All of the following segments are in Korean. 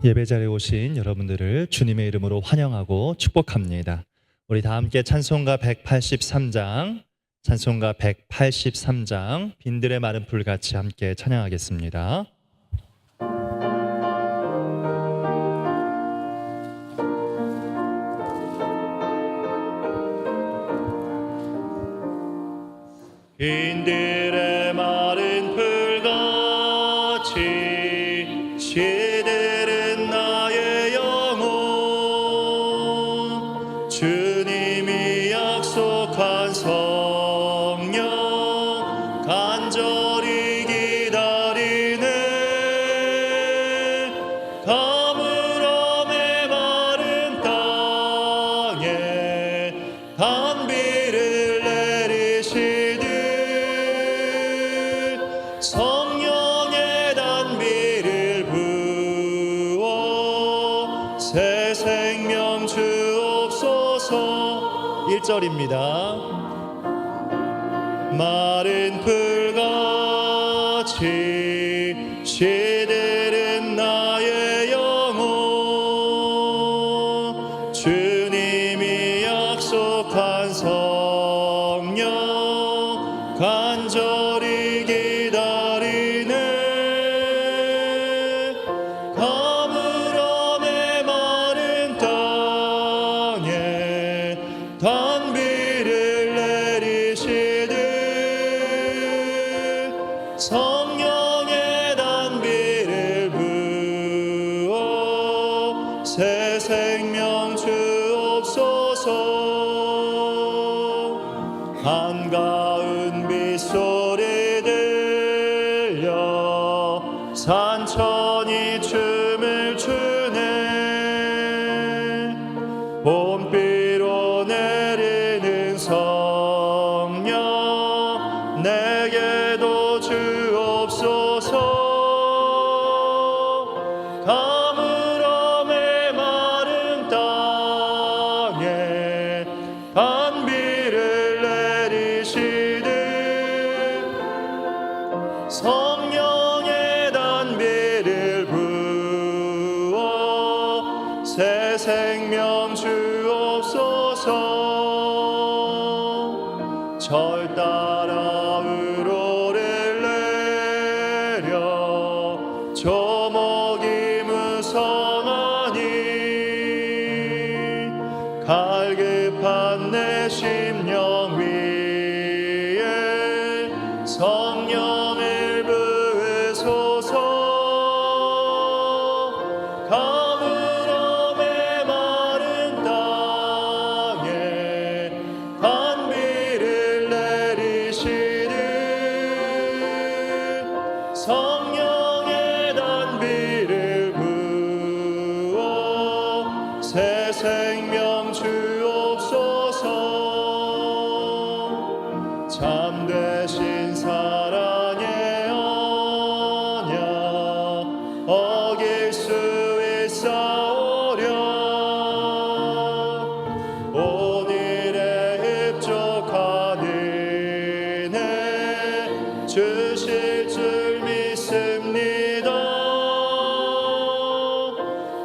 예배자리에 오신 여러분들을 주님의 이름으로 환영하고 축복합니다. 우리 다 함께 찬송가 183장, 빈들의 마른 풀같이 함께 찬양하겠습니다. 빈들의 마른 풀같이 시들은 나의 영혼, 주님이 약속한 성령 간절히 기다리네. 가물어 메마른 땅에 단비를 내리시듯 성령의 단비를 부어 새 생명 주옵소서. 1절입니다. 마른 풀같이 시들은 나의 영혼, 주님이 약속한 성령 간절히 기다리네. 가물어 메마른 땅에 단비를 내리시듯 성령의 단비를 부어 새 생명 주옵소서. 한가운 빗소리 들려 산천이 춤을 추네. 봄비로 내리는 성령 내게도 주옵소서. 가물어 메마른 땅에 단비를 내리시듯 성령의 단비를 부어 새 생명 주옵소서. 절 따라 우로를 내려 조목이 무성하니 갈급한 내 심령 위에 성령을 부으소서. 가물어 메마른 땅에 단비를 내리시듯 성령의 단비를 부어 새 생명 주옵소서. 참되신 사랑의 언약 어길 수 있사오랴. 오늘의 흡족한 은혜 주실 줄 믿습니다.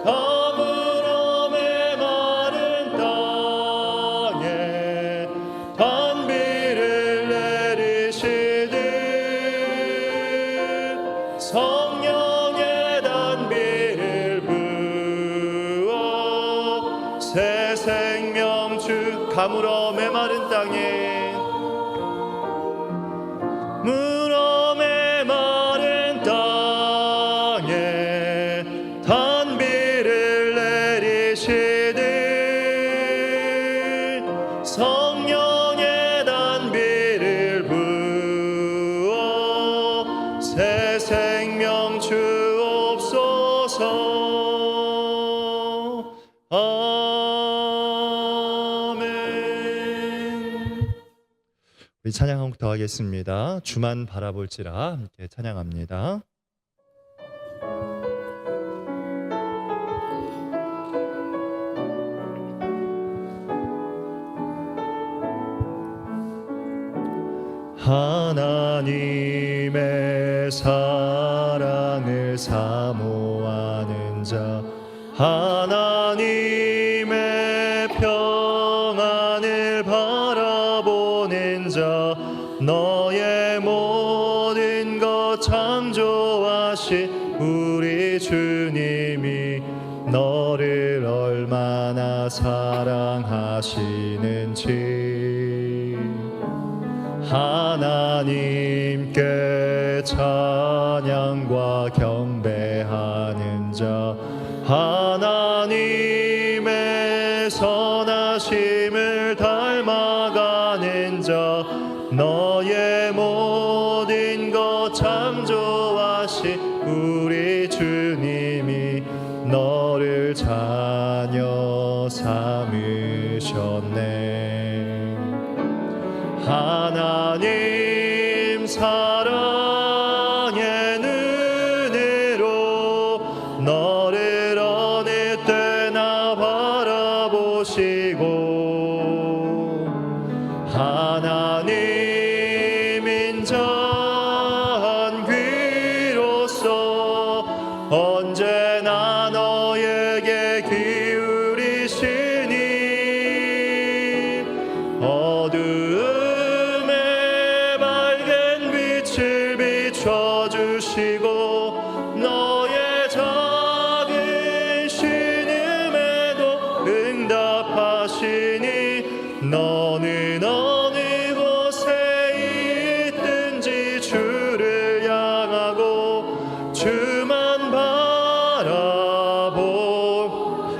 가물어 메마른 땅에 단비를 내리시듯 성령의 단비를 부어 새 생명 주. 가물어 메마른 땅에 물어 메마른 땅에 단비를 내리시듯 성령의 단비를 부어 새 생명 주옵소서. 아멘. 우리 찬양 한 곡 더 하겠습니다. 주만 바라볼지라 함께 찬양합니다. 하나님의 사랑을 사모하는 자 하나님의 평안을 바라보는 자, 너의 모든 것 창조하신 우리 주님이 너를 얼마나 사랑하시는지 하나님께 찬양과 경배하는 자, 하나님의 선하심을 닮아가는 자, 너의 모든 것 창조하신 우리 주님이 너를 자녀 삼으셨네. 하나님 사랑의 눈으로 너를 어느 때나 바라보시고 하나님 인자한 귀로서 언제나 너에게 기울이시니 어두움에 밝은 빛을 비춰주시고 너의 작은 신음에도 응답하시니 너는 어느 곳에 있든지 주를 향하고 주만 바라보.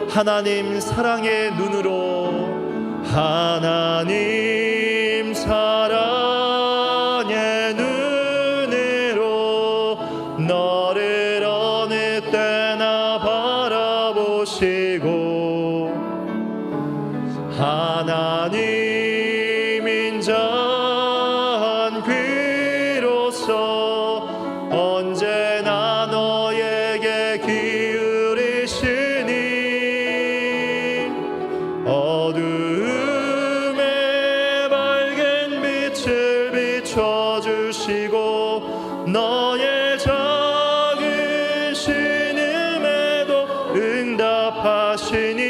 하나님 사랑의 눈으로 하나님 사랑의 눈으로 너를 어느 때나 바라보시고 하나님 인자한 귀로서 언제나 너에게 기울이시니 어두움에 밝은 빛을 비춰주시고 너의 작은 신음에도 응답하시니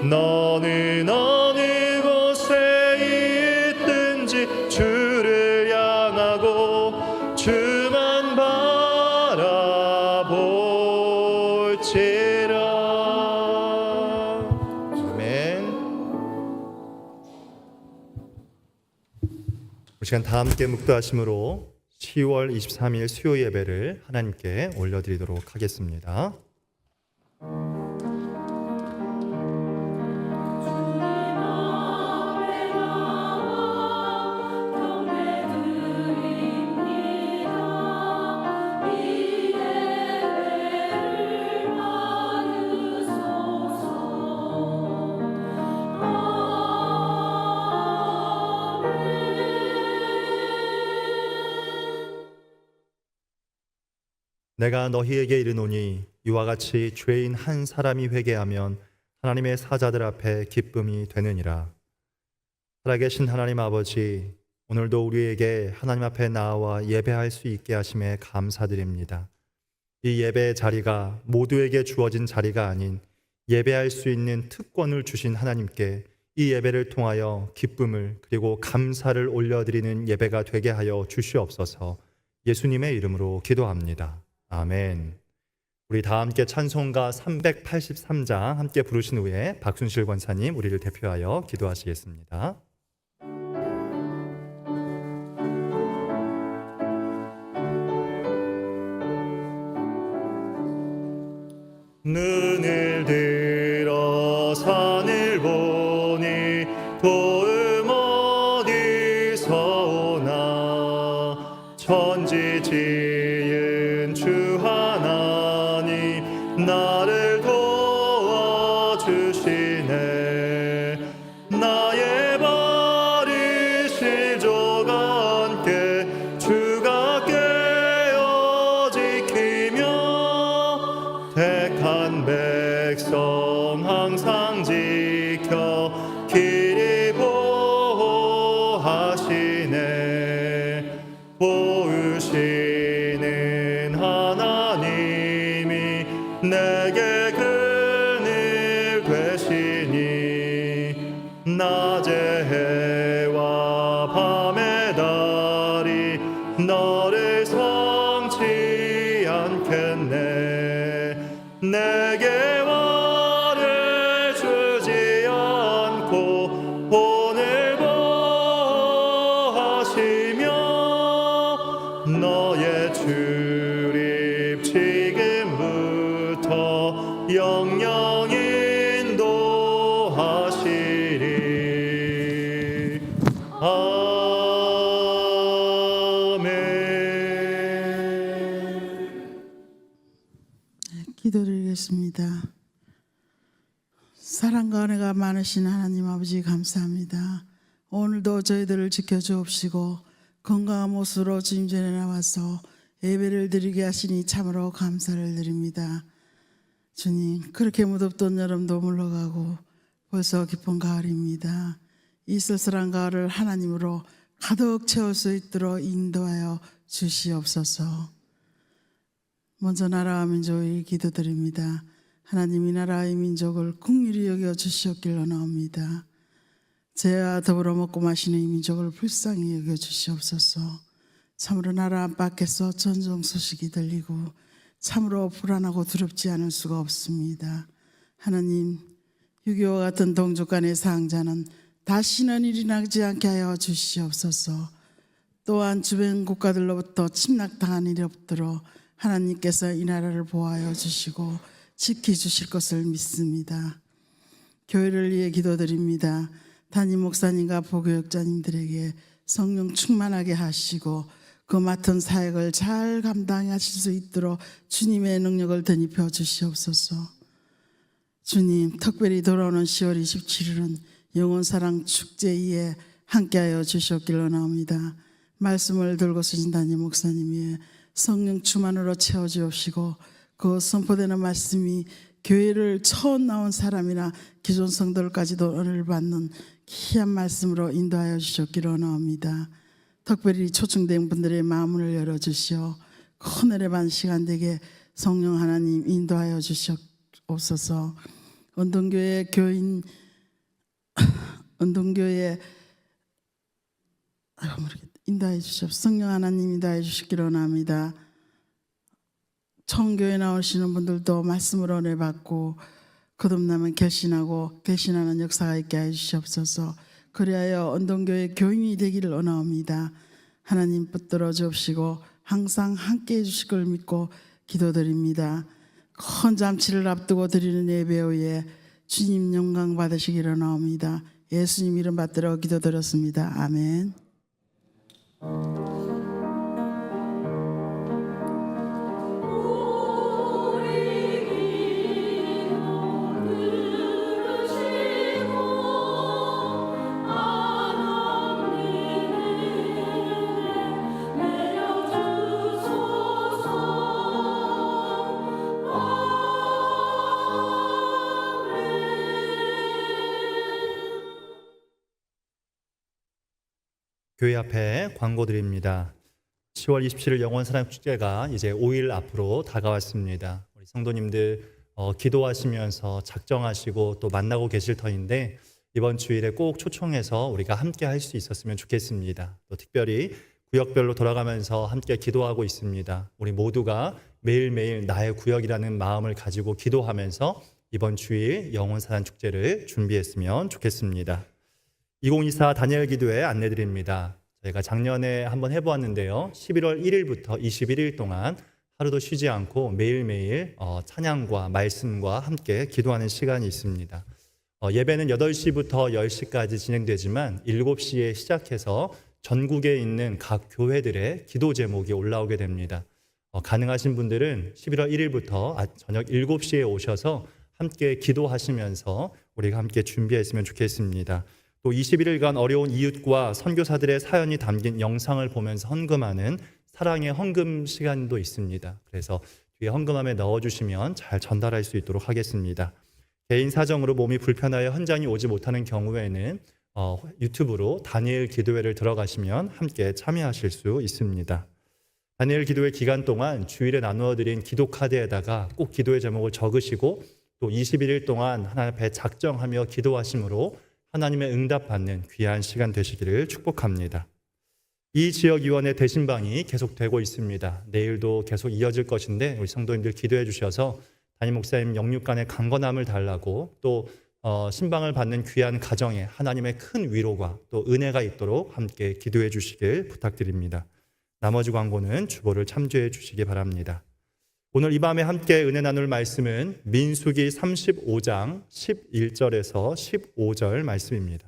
너는 어느 곳에 있든지 주를 향하고 주만 바라볼지라. 아멘. 이 시간 다 함께 묵도하심으로 10월 23일 수요 예배를 하나님께 올려드리도록 하겠습니다. 내가 너희에게 이르노니 이와 같이 죄인 한 사람이 회개하면 하나님의 사자들 앞에 기쁨이 되느니라. 살아계신 하나님 아버지, 오늘도 우리에게 하나님 앞에 나와 예배할 수 있게 하심에 감사드립니다. 이 예배의 자리가 모두에게 주어진 자리가 아닌 예배할 수 있는 특권을 주신 하나님께 이 예배를 통하여 기쁨을 그리고 감사를 올려드리는 예배가 되게 하여 주시옵소서. 예수님의 이름으로 기도합니다. 아멘. 우리 다 함께 찬송가 383장 함께 부르신 후에 박순실 권사님 우리를 대표하여 기도하시겠습니다. 눈을 들어 산을 보니 도움 어디서 오나 천지 지은 주 하나님 나를 도와주시네. 나의 발을 실족아 함께 주가 깨어 지키며 택한 백성 항상 지켜 길이 보호하시네. 보으시는 하나님이 내게 아멘. 기도드리겠습니다. 사랑과 은혜가 많으신 하나님 아버지 감사합니다. 오늘도 저희들을 지켜주옵시고 건강한 모습으로 주님 전에 나와서 예배를 드리게 하시니 참으로 감사를 드립니다. 주님, 그렇게 무덥던 여름도 물러가고 벌써 깊은 가을입니다. 이 쓸쓸한 가을을 하나님으로 가득 채울 수 있도록 인도하여 주시옵소서. 먼저 나라와 민족을 기도드립니다. 하나님, 이 나라의 민족을 긍휼히 여겨 주시옵길 원하옵니다. 죄와 더불어 먹고 마시는 이 민족을 불쌍히 여겨 주시옵소서. 참으로 나라 안팎에서 전쟁 소식이 들리고 참으로 불안하고 두렵지 않을 수가 없습니다. 하나님, 6.25와 같은 동족 간의 상자는 다시는 일어나지 않게 하여 주시옵소서. 또한 주변 국가들로부터 침략당한 일이 없도록 하나님께서 이 나라를 보호하여 주시고 지켜주실 것을 믿습니다. 교회를 위해 기도드립니다. 담임 목사님과 부교육자님들에게 성령 충만하게 하시고 그 맡은 사역을 잘 감당하실 수 있도록 주님의 능력을 덧입혀 주시옵소서. 주님, 특별히 돌아오는 10월 27일은 영원사랑 축제에 함께하여 주시옵길 원합니다. 말씀을 들고 서신 담임 목사님이 성령 충만으로 채워주옵시고 그 선포되는 말씀이 교회를 처음 나온 사람이나 기존 성도들까지도 은혜를 받는 귀한 말씀으로 인도하여 주셨기를 원합니다. 특별히 초청된 분들의 마음을 열어주시어 큰 은혜 받는 시간 되게 성령 하나님 인도하여 주시옵소서. 은동교회 교인 은동교회 인도해 주시옵소서. 성령 하나님 인도해 주시기를 원합니다. 청교회 나오시는 분들도 말씀으로 은혜 받고 거듭나면 결신하는 역사가 있게 해 주시옵소서. 그리하여 은동교회 교인이 되기를 원합니다. 하나님 붙들어 주옵시고 항상 함께 해 주실 걸 믿고 기도드립니다. 큰 잔치를 앞두고 드리는 예배 후에 주님 영광 받으시기를 원합니다. 예수님 이름 받들어 기도드렸습니다. 아멘. 교회 앞에 광고 드립니다. 10월 27일 영원사랑 축제가 이제 5일 앞으로 다가왔습니다. 우리 성도님들 기도하시면서 작정하시고 또 만나고 계실 터인데 이번 주일에 꼭 초청해서 우리가 함께 할 수 있었으면 좋겠습니다. 또 특별히 구역별로 돌아가면서 함께 기도하고 있습니다. 우리 모두가 매일매일 나의 구역이라는 마음을 가지고 기도하면서 이번 주일 영원사랑 축제를 준비했으면 좋겠습니다. 2024 다니엘 기도회 안내드립니다. 저희가 작년에 한번 해보았는데요. 11월 1일부터 21일 동안 하루도 쉬지 않고 매일매일 찬양과 말씀과 함께 기도하는 시간이 있습니다. 예배는 8시부터 10시까지 진행되지만 7시에 시작해서 전국에 있는 각 교회들의 기도 제목이 올라오게 됩니다. 가능하신 분들은 11월 1일부터 저녁 7시에 오셔서 함께 기도하시면서 우리가 함께 준비했으면 좋겠습니다. 또 21일간 어려운 이웃과 선교사들의 사연이 담긴 영상을 보면서 헌금하는 사랑의 헌금 시간도 있습니다. 그래서 뒤에 헌금함에 넣어주시면 잘 전달할 수 있도록 하겠습니다. 개인 사정으로 몸이 불편하여 현장에 오지 못하는 경우에는 유튜브로 다니엘 기도회를 들어가시면 함께 참여하실 수 있습니다. 다니엘 기도회 기간 동안 주일에 나누어드린 기도 카드에다가 꼭 기도의 제목을 적으시고 또 21일 동안 하나님 앞에 작정하며 기도하심으로 하나님의 응답받는 귀한 시간 되시기를 축복합니다. 이 지역위원회 대신방이 계속되고 있습니다. 내일도 계속 이어질 것인데 우리 성도님들 기도해 주셔서 담임 목사님 영육간의 강건함을 달라고 또 신방을 받는 귀한 가정에 하나님의 큰 위로가 또 은혜가 있도록 함께 기도해 주시길 부탁드립니다. 나머지 광고는 주보를 참조해 주시기 바랍니다. 오늘 이 밤에 함께 은혜 나눌 말씀은 민수기 35장 11절에서 15절 말씀입니다.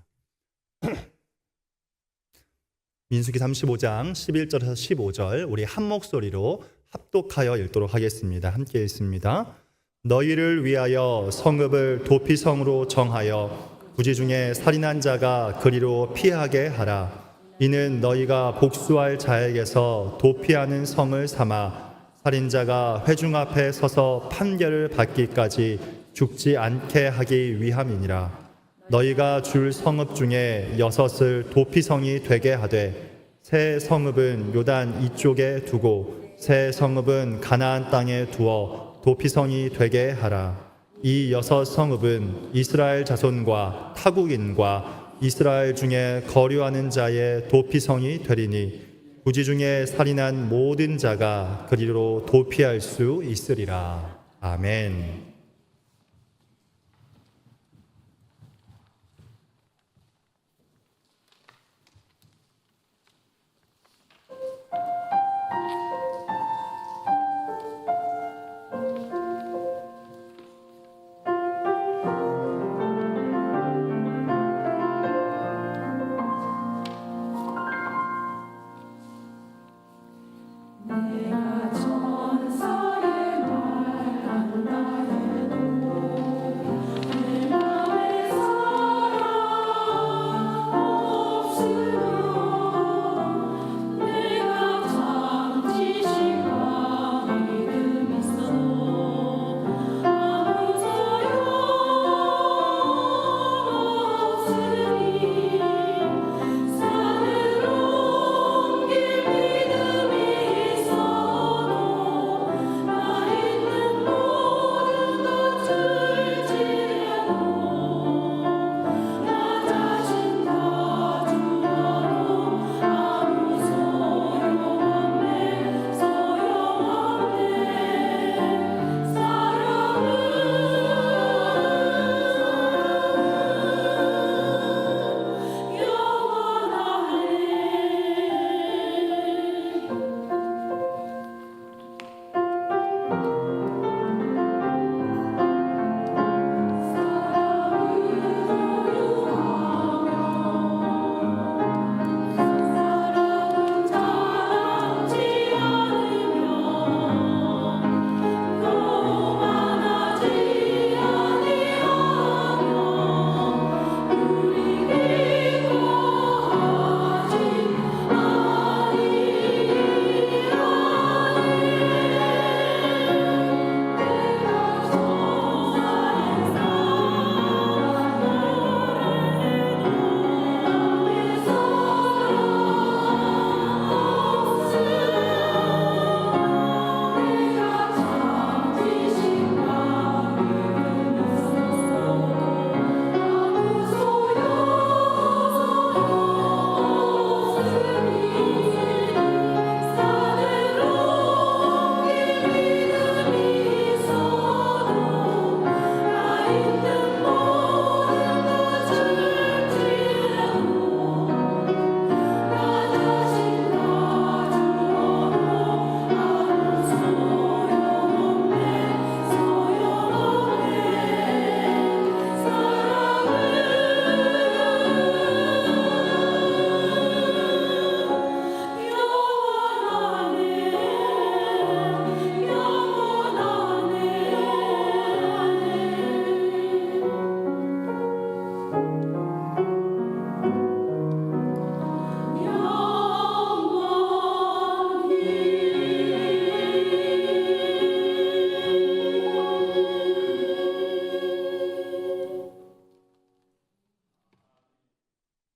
민수기 35장 11절에서 15절 우리 한 목소리로 합독하여 읽도록 하겠습니다. 함께 읽습니다. 너희를 위하여 성읍을 도피성으로 정하여 부지 중에 살인한 자가 그리로 피하게 하라. 이는 너희가 복수할 자에게서 도피하는 성을 삼아 살인자가 회중 앞에 서서 판결을 받기까지 죽지 않게 하기 위함이니라. 너희가 줄 성읍 중에 6을 도피성이 되게 하되 새 성읍은 요단 이쪽에 두고 새 성읍은 가나안 땅에 두어 도피성이 되게 하라. 이 6 성읍은 이스라엘 자손과 타국인과 이스라엘 중에 거류하는 자의 도피성이 되리니 부지 중에 살인한 모든 자가 그리로 도피할 수 있으리라. 아멘. 내가 전사의 말한다 해도 내 맘에 사랑 없으면 내가 잠지신가 믿음 있어도 아무 소용없으니 산으로 옮길 믿음이 있어도 나 있는 모든 것을 지려도 나 자신 다 주어도 아무 소용없네 소용없네 사랑은 영원하네. 사랑은 자랑지 않으며 교만하지 아니하며 우리 기뻐하지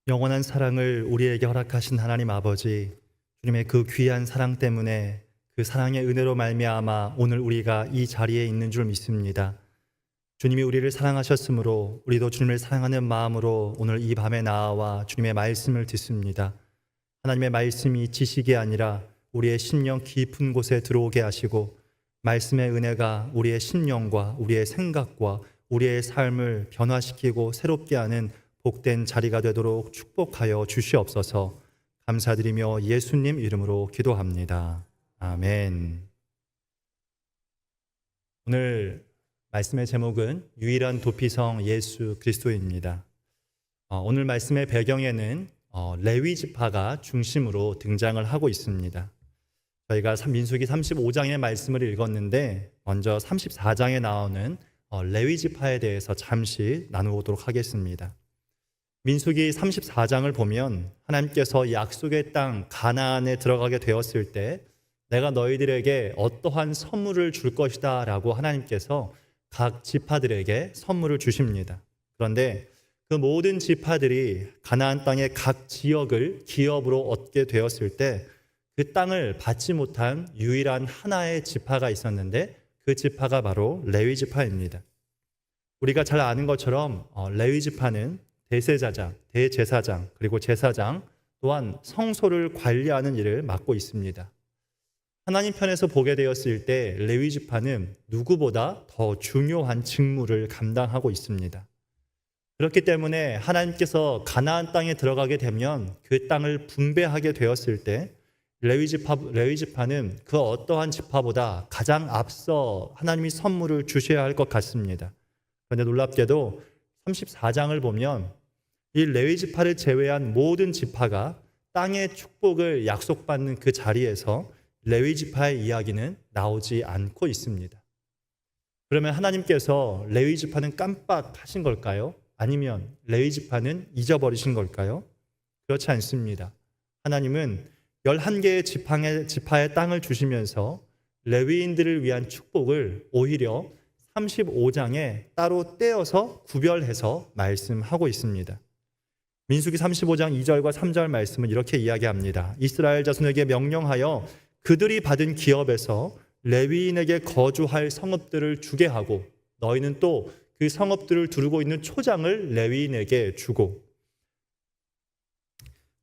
영원한 사랑을 우리에게 허락하신 하나님 아버지, 주님의 그 귀한 사랑 때문에 그 사랑의 은혜로 말미암아 오늘 우리가 이 자리에 있는 줄 믿습니다. 주님이 우리를 사랑하셨으므로 우리도 주님을 사랑하는 마음으로 오늘 이 밤에 나와 주님의 말씀을 듣습니다. 하나님의 말씀이 지식이 아니라 우리의 심령 깊은 곳에 들어오게 하시고 말씀의 은혜가 우리의 심령과 우리의 생각과 우리의 삶을 변화시키고 새롭게 하는 복된 자리가 되도록 축복하여 주시옵소서. 감사드리며 예수님 이름으로 기도합니다. 아멘. 오늘 말씀의 제목은 유일한 도피성 예수 그리스도입니다. 오늘 말씀의 배경에는 레위 지파가 중심으로 등장을 하고 있습니다. 저희가 민수기 35장의 말씀을 읽었는데 먼저 34장에 나오는 레위 지파에 대해서 잠시 나누도록 하겠습니다. 민수기 34장을 보면 하나님께서 약속의 땅 가나안에 들어가게 되었을 때 내가 너희들에게 어떠한 선물을 줄 것이다 라고 하나님께서 각 지파들에게 선물을 주십니다. 그런데 그 모든 지파들이 가나안 땅의 각 지역을 기업으로 얻게 되었을 때 그 땅을 받지 못한 유일한 하나의 지파가 있었는데 그 지파가 바로 레위 지파입니다. 우리가 잘 아는 것처럼 레위 지파는 대제사장, 대제사장, 그리고 제사장 또한 성소를 관리하는 일을 맡고 있습니다. 하나님 편에서 보게 되었을 때 레위 지파는 누구보다 더 중요한 직무를 감당하고 있습니다. 그렇기 때문에 하나님께서 가나안 땅에 들어가게 되면 그 땅을 분배하게 되었을 때 레위 지파는 그 어떠한 지파보다 가장 앞서 하나님이 선물을 주셔야 할 것 같습니다. 그런데 놀랍게도 34장을 보면 이 레위 지파를 제외한 모든 지파가 땅의 축복을 약속받는 그 자리에서 레위 지파의 이야기는 나오지 않고 있습니다. 그러면 하나님께서 레위 지파는 깜빡하신 걸까요? 아니면 레위 지파는 잊어버리신 걸까요? 그렇지 않습니다. 하나님은 11개의 지파의 땅을 주시면서 레위인들을 위한 축복을 오히려 35장에 따로 떼어서 구별해서 말씀하고 있습니다. 민수기 35장 2절과 3절 말씀은 이렇게 이야기합니다. 이스라엘 자손에게 명령하여 그들이 받은 기업에서 레위인에게 거주할 성읍들을 주게 하고 너희는 또 그 성읍들을 두르고 있는 초장을 레위인에게 주고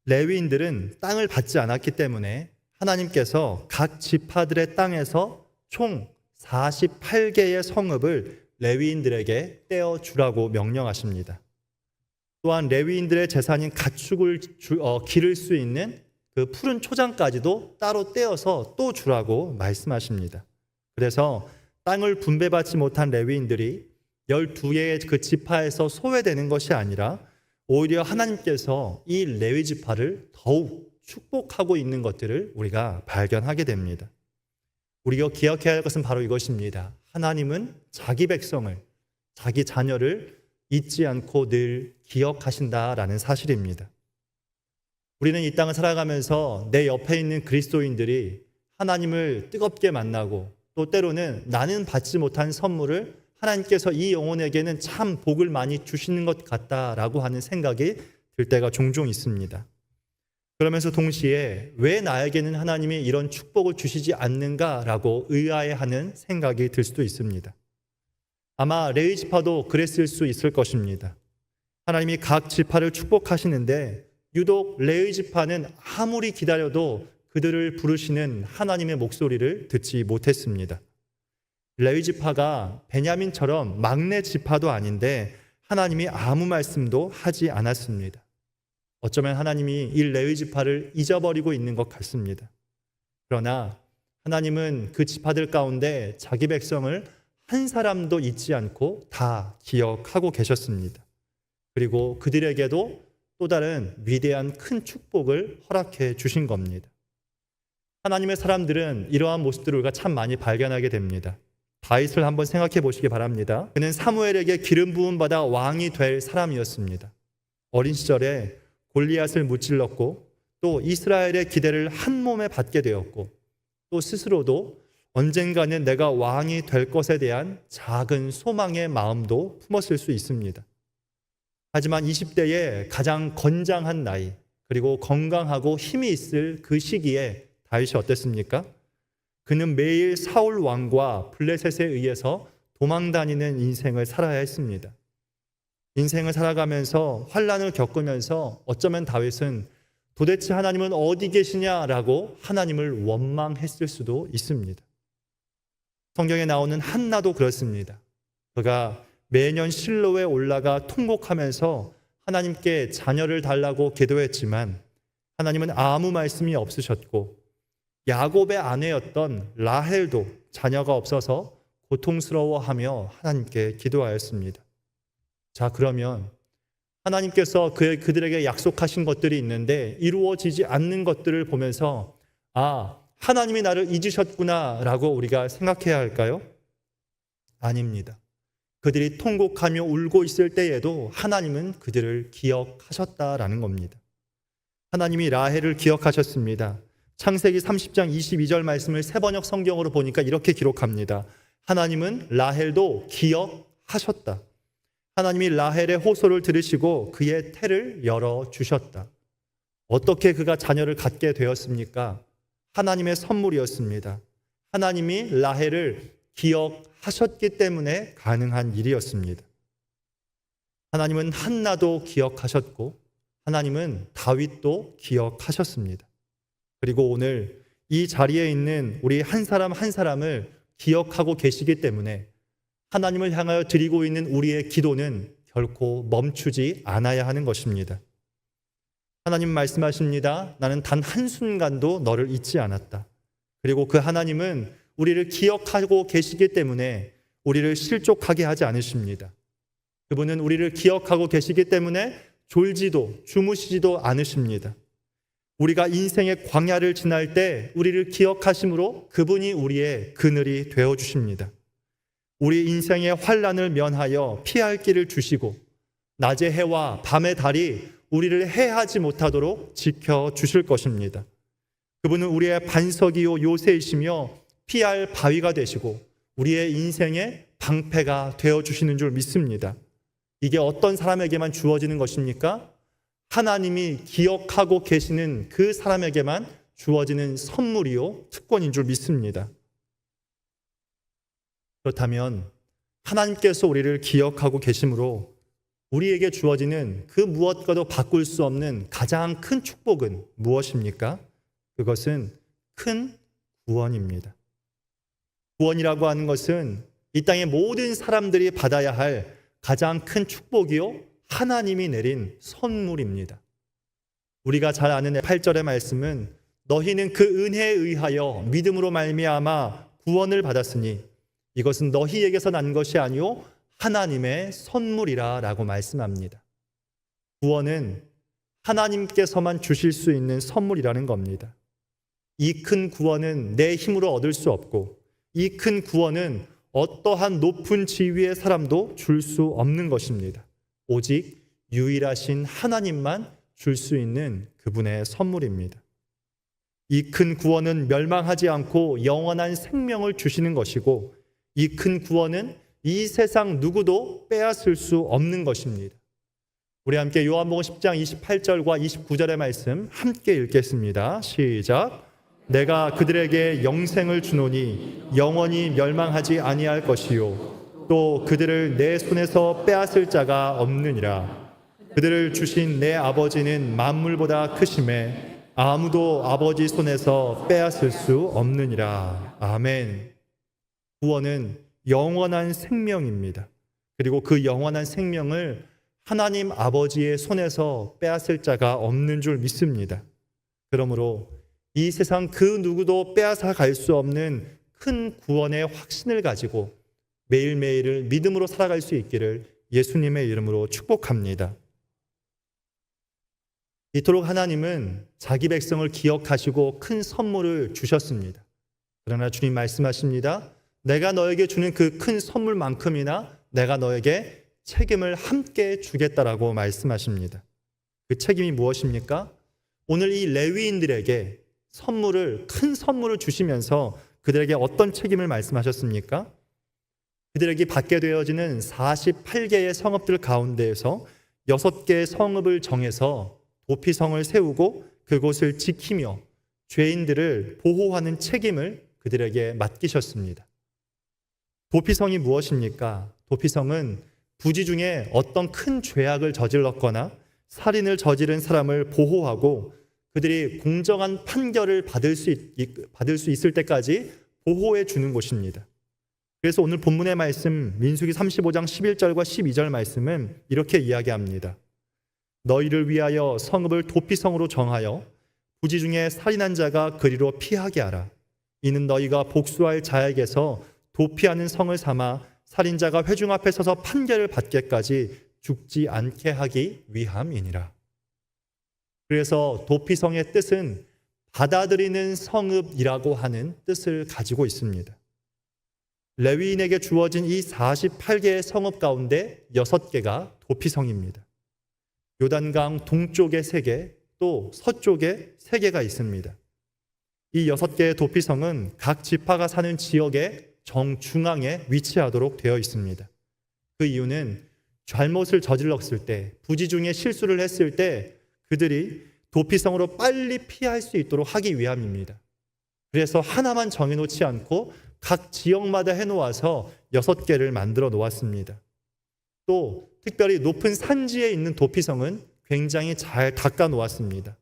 레위인들은 땅을 받지 않았기 때문에 하나님께서 각 지파들의 땅에서 총 48개의 성읍을 레위인들에게 떼어주라고 명령하십니다. 또한 레위인들의 재산인 가축을 기를 수 있는 그 푸른 초장까지도 따로 떼어서 또 주라고 말씀하십니다. 그래서 땅을 분배받지 못한 레위인들이 12개의 그 지파에서 소외되는 것이 아니라 오히려 하나님께서 이 레위 지파를 더욱 축복하고 있는 것들을 우리가 발견하게 됩니다. 우리가 기억해야 할 것은 바로 이것입니다. 하나님은 자기 백성을, 자기 자녀를 잊지 않고 늘 기억하신다라는 사실입니다. 우리는 이 땅을 살아가면서 내 옆에 있는 그리스도인들이 하나님을 뜨겁게 만나고 또 때로는 나는 받지 못한 선물을 하나님께서 이 영혼에게는 참 복을 많이 주시는 것 같다라고 하는 생각이 들 때가 종종 있습니다. 그러면서 동시에 왜 나에게는 하나님이 이런 축복을 주시지 않는가라고 의아해하는 생각이 들 수도 있습니다. 아마 레위 지파도 그랬을 수 있을 것입니다. 하나님이 각 지파를 축복하시는데 유독 레위 지파는 아무리 기다려도 그들을 부르시는 하나님의 목소리를 듣지 못했습니다. 레위 지파가 베냐민처럼 막내 지파도 아닌데 하나님이 아무 말씀도 하지 않았습니다. 어쩌면 하나님이 이 레위 지파를 잊어버리고 있는 것 같습니다. 그러나 하나님은 그 지파들 가운데 자기 백성을 한 사람도 잊지 않고 다 기억하고 계셨습니다. 그리고 그들에게도 또 다른 위대한 큰 축복을 허락해 주신 겁니다. 하나님의 사람들은 이러한 모습들을 우리가 참 많이 발견하게 됩니다. 다윗을 한번 생각해 보시기 바랍니다. 그는 사무엘에게 기름 부음 받아 왕이 될 사람이었습니다. 어린 시절에 골리앗을 무찔렀고 또 이스라엘의 기대를 한 몸에 받게 되었고 또 스스로도 언젠가는 내가 왕이 될 것에 대한 작은 소망의 마음도 품었을 수 있습니다. 하지만 20대의 가장 건장한 나이 그리고 건강하고 힘이 있을 그 시기에 다윗이 어땠습니까? 그는 매일 사울 왕과 블레셋에 의해서 도망다니는 인생을 살아야 했습니다. 인생을 살아가면서 환난을 겪으면서 어쩌면 다윗은 도대체 하나님은 어디 계시냐라고 하나님을 원망했을 수도 있습니다. 성경에 나오는 한나도 그렇습니다. 그가 매년 실로에 올라가 통곡하면서 하나님께 자녀를 달라고 기도했지만 하나님은 아무 말씀이 없으셨고 야곱의 아내였던 라헬도 자녀가 없어서 고통스러워하며 하나님께 기도하였습니다. 자, 그러면 하나님께서 그들에게 약속하신 것들이 있는데 이루어지지 않는 것들을 보면서 하나님이 나를 잊으셨구나라고 우리가 생각해야 할까요? 아닙니다. 그들이 통곡하며 울고 있을 때에도 하나님은 그들을 기억하셨다라는 겁니다. 하나님이 라헬을 기억하셨습니다. 창세기 30장 22절 말씀을 새번역 성경으로 보니까 이렇게 기록합니다. 하나님은 라헬도 기억하셨다. 하나님이 라헬의 호소를 들으시고 그의 태를 열어주셨다. 어떻게 그가 자녀를 갖게 되었습니까? 하나님의 선물이었습니다. 하나님이 라헬을 기억하셨기 때문에 가능한 일이었습니다. 하나님은 한나도 기억하셨고 하나님은 다윗도 기억하셨습니다. 그리고 오늘 이 자리에 있는 우리 한 사람 한 사람을 기억하고 계시기 때문에 하나님을 향하여 드리고 있는 우리의 기도는 결코 멈추지 않아야 하는 것입니다. 하나님 말씀하십니다. 나는 단 한순간도 너를 잊지 않았다. 그리고 그 하나님은 우리를 기억하고 계시기 때문에 우리를 실족하게 하지 않으십니다. 그분은 우리를 기억하고 계시기 때문에 졸지도 주무시지도 않으십니다. 우리가 인생의 광야를 지날 때 우리를 기억하심으로 그분이 우리의 그늘이 되어주십니다. 우리 인생의 환난을 면하여 피할 길을 주시고 낮의 해와 밤의 달이 우리를 해하지 못하도록 지켜주실 것입니다. 그분은 우리의 반석이요 요새이시며 피할 바위가 되시고 우리의 인생의 방패가 되어주시는 줄 믿습니다. 이게 어떤 사람에게만 주어지는 것입니까? 하나님이 기억하고 계시는 그 사람에게만 주어지는 선물이요 특권인 줄 믿습니다. 그렇다면 하나님께서 우리를 기억하고 계심으로 우리에게 주어지는 그 무엇과도 바꿀 수 없는 가장 큰 축복은 무엇입니까? 그것은 큰 구원입니다. 구원이라고 하는 것은 이 땅의 모든 사람들이 받아야 할 가장 큰 축복이요 하나님이 내린 선물입니다. 우리가 잘 아는 8절의 말씀은 너희는 그 은혜에 의하여 믿음으로 말미암아 구원을 받았으니 이것은 너희에게서 난 것이 아니요 하나님의 선물이라 라고 말씀합니다. 구원은 하나님께서만 주실 수 있는 선물이라는 겁니다. 이 큰 구원은 내 힘으로 얻을 수 없고 이 큰 구원은 어떠한 높은 지위의 사람도 줄 수 없는 것입니다. 오직 유일하신 하나님만 줄 수 있는 그분의 선물입니다. 이 큰 구원은 멸망하지 않고 영원한 생명을 주시는 것이고 이 큰 구원은 이 세상 누구도 빼앗을 수 없는 것입니다. 우리 함께 요한복음 10장 28절과 29절의 말씀 함께 읽겠습니다. 시작. 내가 그들에게 영생을 주노니 영원히 멸망하지 아니할 것이요 또 그들을 내 손에서 빼앗을 자가 없느니라. 그들을 주신 내 아버지는 만물보다 크심에 아무도 아버지 손에서 빼앗을 수 없느니라. 아멘. 구원은 영원한 생명입니다. 그리고 그 영원한 생명을 하나님 아버지의 손에서 빼앗을 자가 없는 줄 믿습니다. 그러므로 이 세상 그 누구도 빼앗아 갈 수 없는 큰 구원의 확신을 가지고 매일매일을 믿음으로 살아갈 수 있기를 예수님의 이름으로 축복합니다. 이토록 하나님은 자기 백성을 기억하시고 큰 선물을 주셨습니다. 그러나 주님 말씀하십니다. 내가 너에게 주는 그 큰 선물만큼이나 내가 너에게 책임을 함께 주겠다라고 말씀하십니다. 그 책임이 무엇입니까? 오늘 이 레위인들에게 큰 선물을 주시면서 그들에게 어떤 책임을 말씀하셨습니까? 그들에게 받게 되어지는 48개의 성읍들 가운데에서 6개의 성읍을 정해서 도피성을 세우고 그곳을 지키며 죄인들을 보호하는 책임을 그들에게 맡기셨습니다. 도피성이 무엇입니까? 도피성은 부지 중에 어떤 큰 죄악을 저질렀거나 살인을 저지른 사람을 보호하고 그들이 공정한 판결을 받을 수 있을 때까지 보호해 주는 곳입니다. 그래서 오늘 본문의 말씀 민수기 35장 11절과 12절 말씀은 이렇게 이야기합니다. 너희를 위하여 성읍을 도피성으로 정하여 부지 중에 살인한 자가 그리로 피하게 하라. 이는 너희가 복수할 자에게서 도피하는 성을 삼아 살인자가 회중 앞에 서서 판결을 받기까지 죽지 않게 하기 위함이니라. 그래서 도피성의 뜻은 받아들이는 성읍이라고 하는 뜻을 가지고 있습니다. 레위인에게 주어진 이 48개의 성읍 가운데 6개가 도피성입니다. 요단강 동쪽에 3개, 또 서쪽에 3개가 있습니다. 이 6개의 도피성은 각 지파가 사는 지역의 정중앙에 위치하도록 되어 있습니다. 그 이유는 잘못을 저질렀을 때, 부지 중에 실수를 했을 때 그들이 도피성으로 빨리 피할 수 있도록 하기 위함입니다. 그래서 하나만 정해놓지 않고 각 지역마다 해놓아서 6개를 만들어 놓았습니다. 또 특별히 높은 산지에 있는 도피성은 굉장히 잘 닦아 놓았습니다.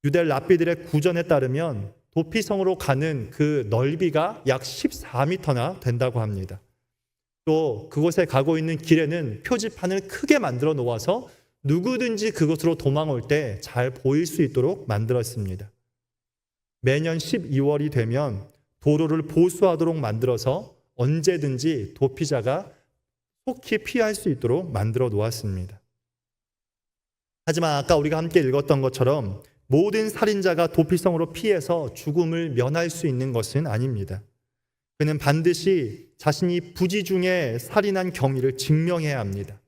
유대 랍비들의 구전에 따르면 도피성으로 가는 그 넓이가 약 14m나 된다고 합니다. 또 그곳에 가고 있는 길에는 표지판을 크게 만들어 놓아서 누구든지 그곳으로 도망올 때 잘 보일 수 있도록 만들었습니다. 매년 12월이 되면 도로를 보수하도록 만들어서 언제든지 도피자가 속히 피할 수 있도록 만들어 놓았습니다. 하지만 아까 우리가 함께 읽었던 것처럼 모든 살인자가 도피성으로 피해서 죽음을 면할 수 있는 것은 아닙니다. 그는 반드시 자신이 부지 중에 살인한 경위를 증명해야 합니다.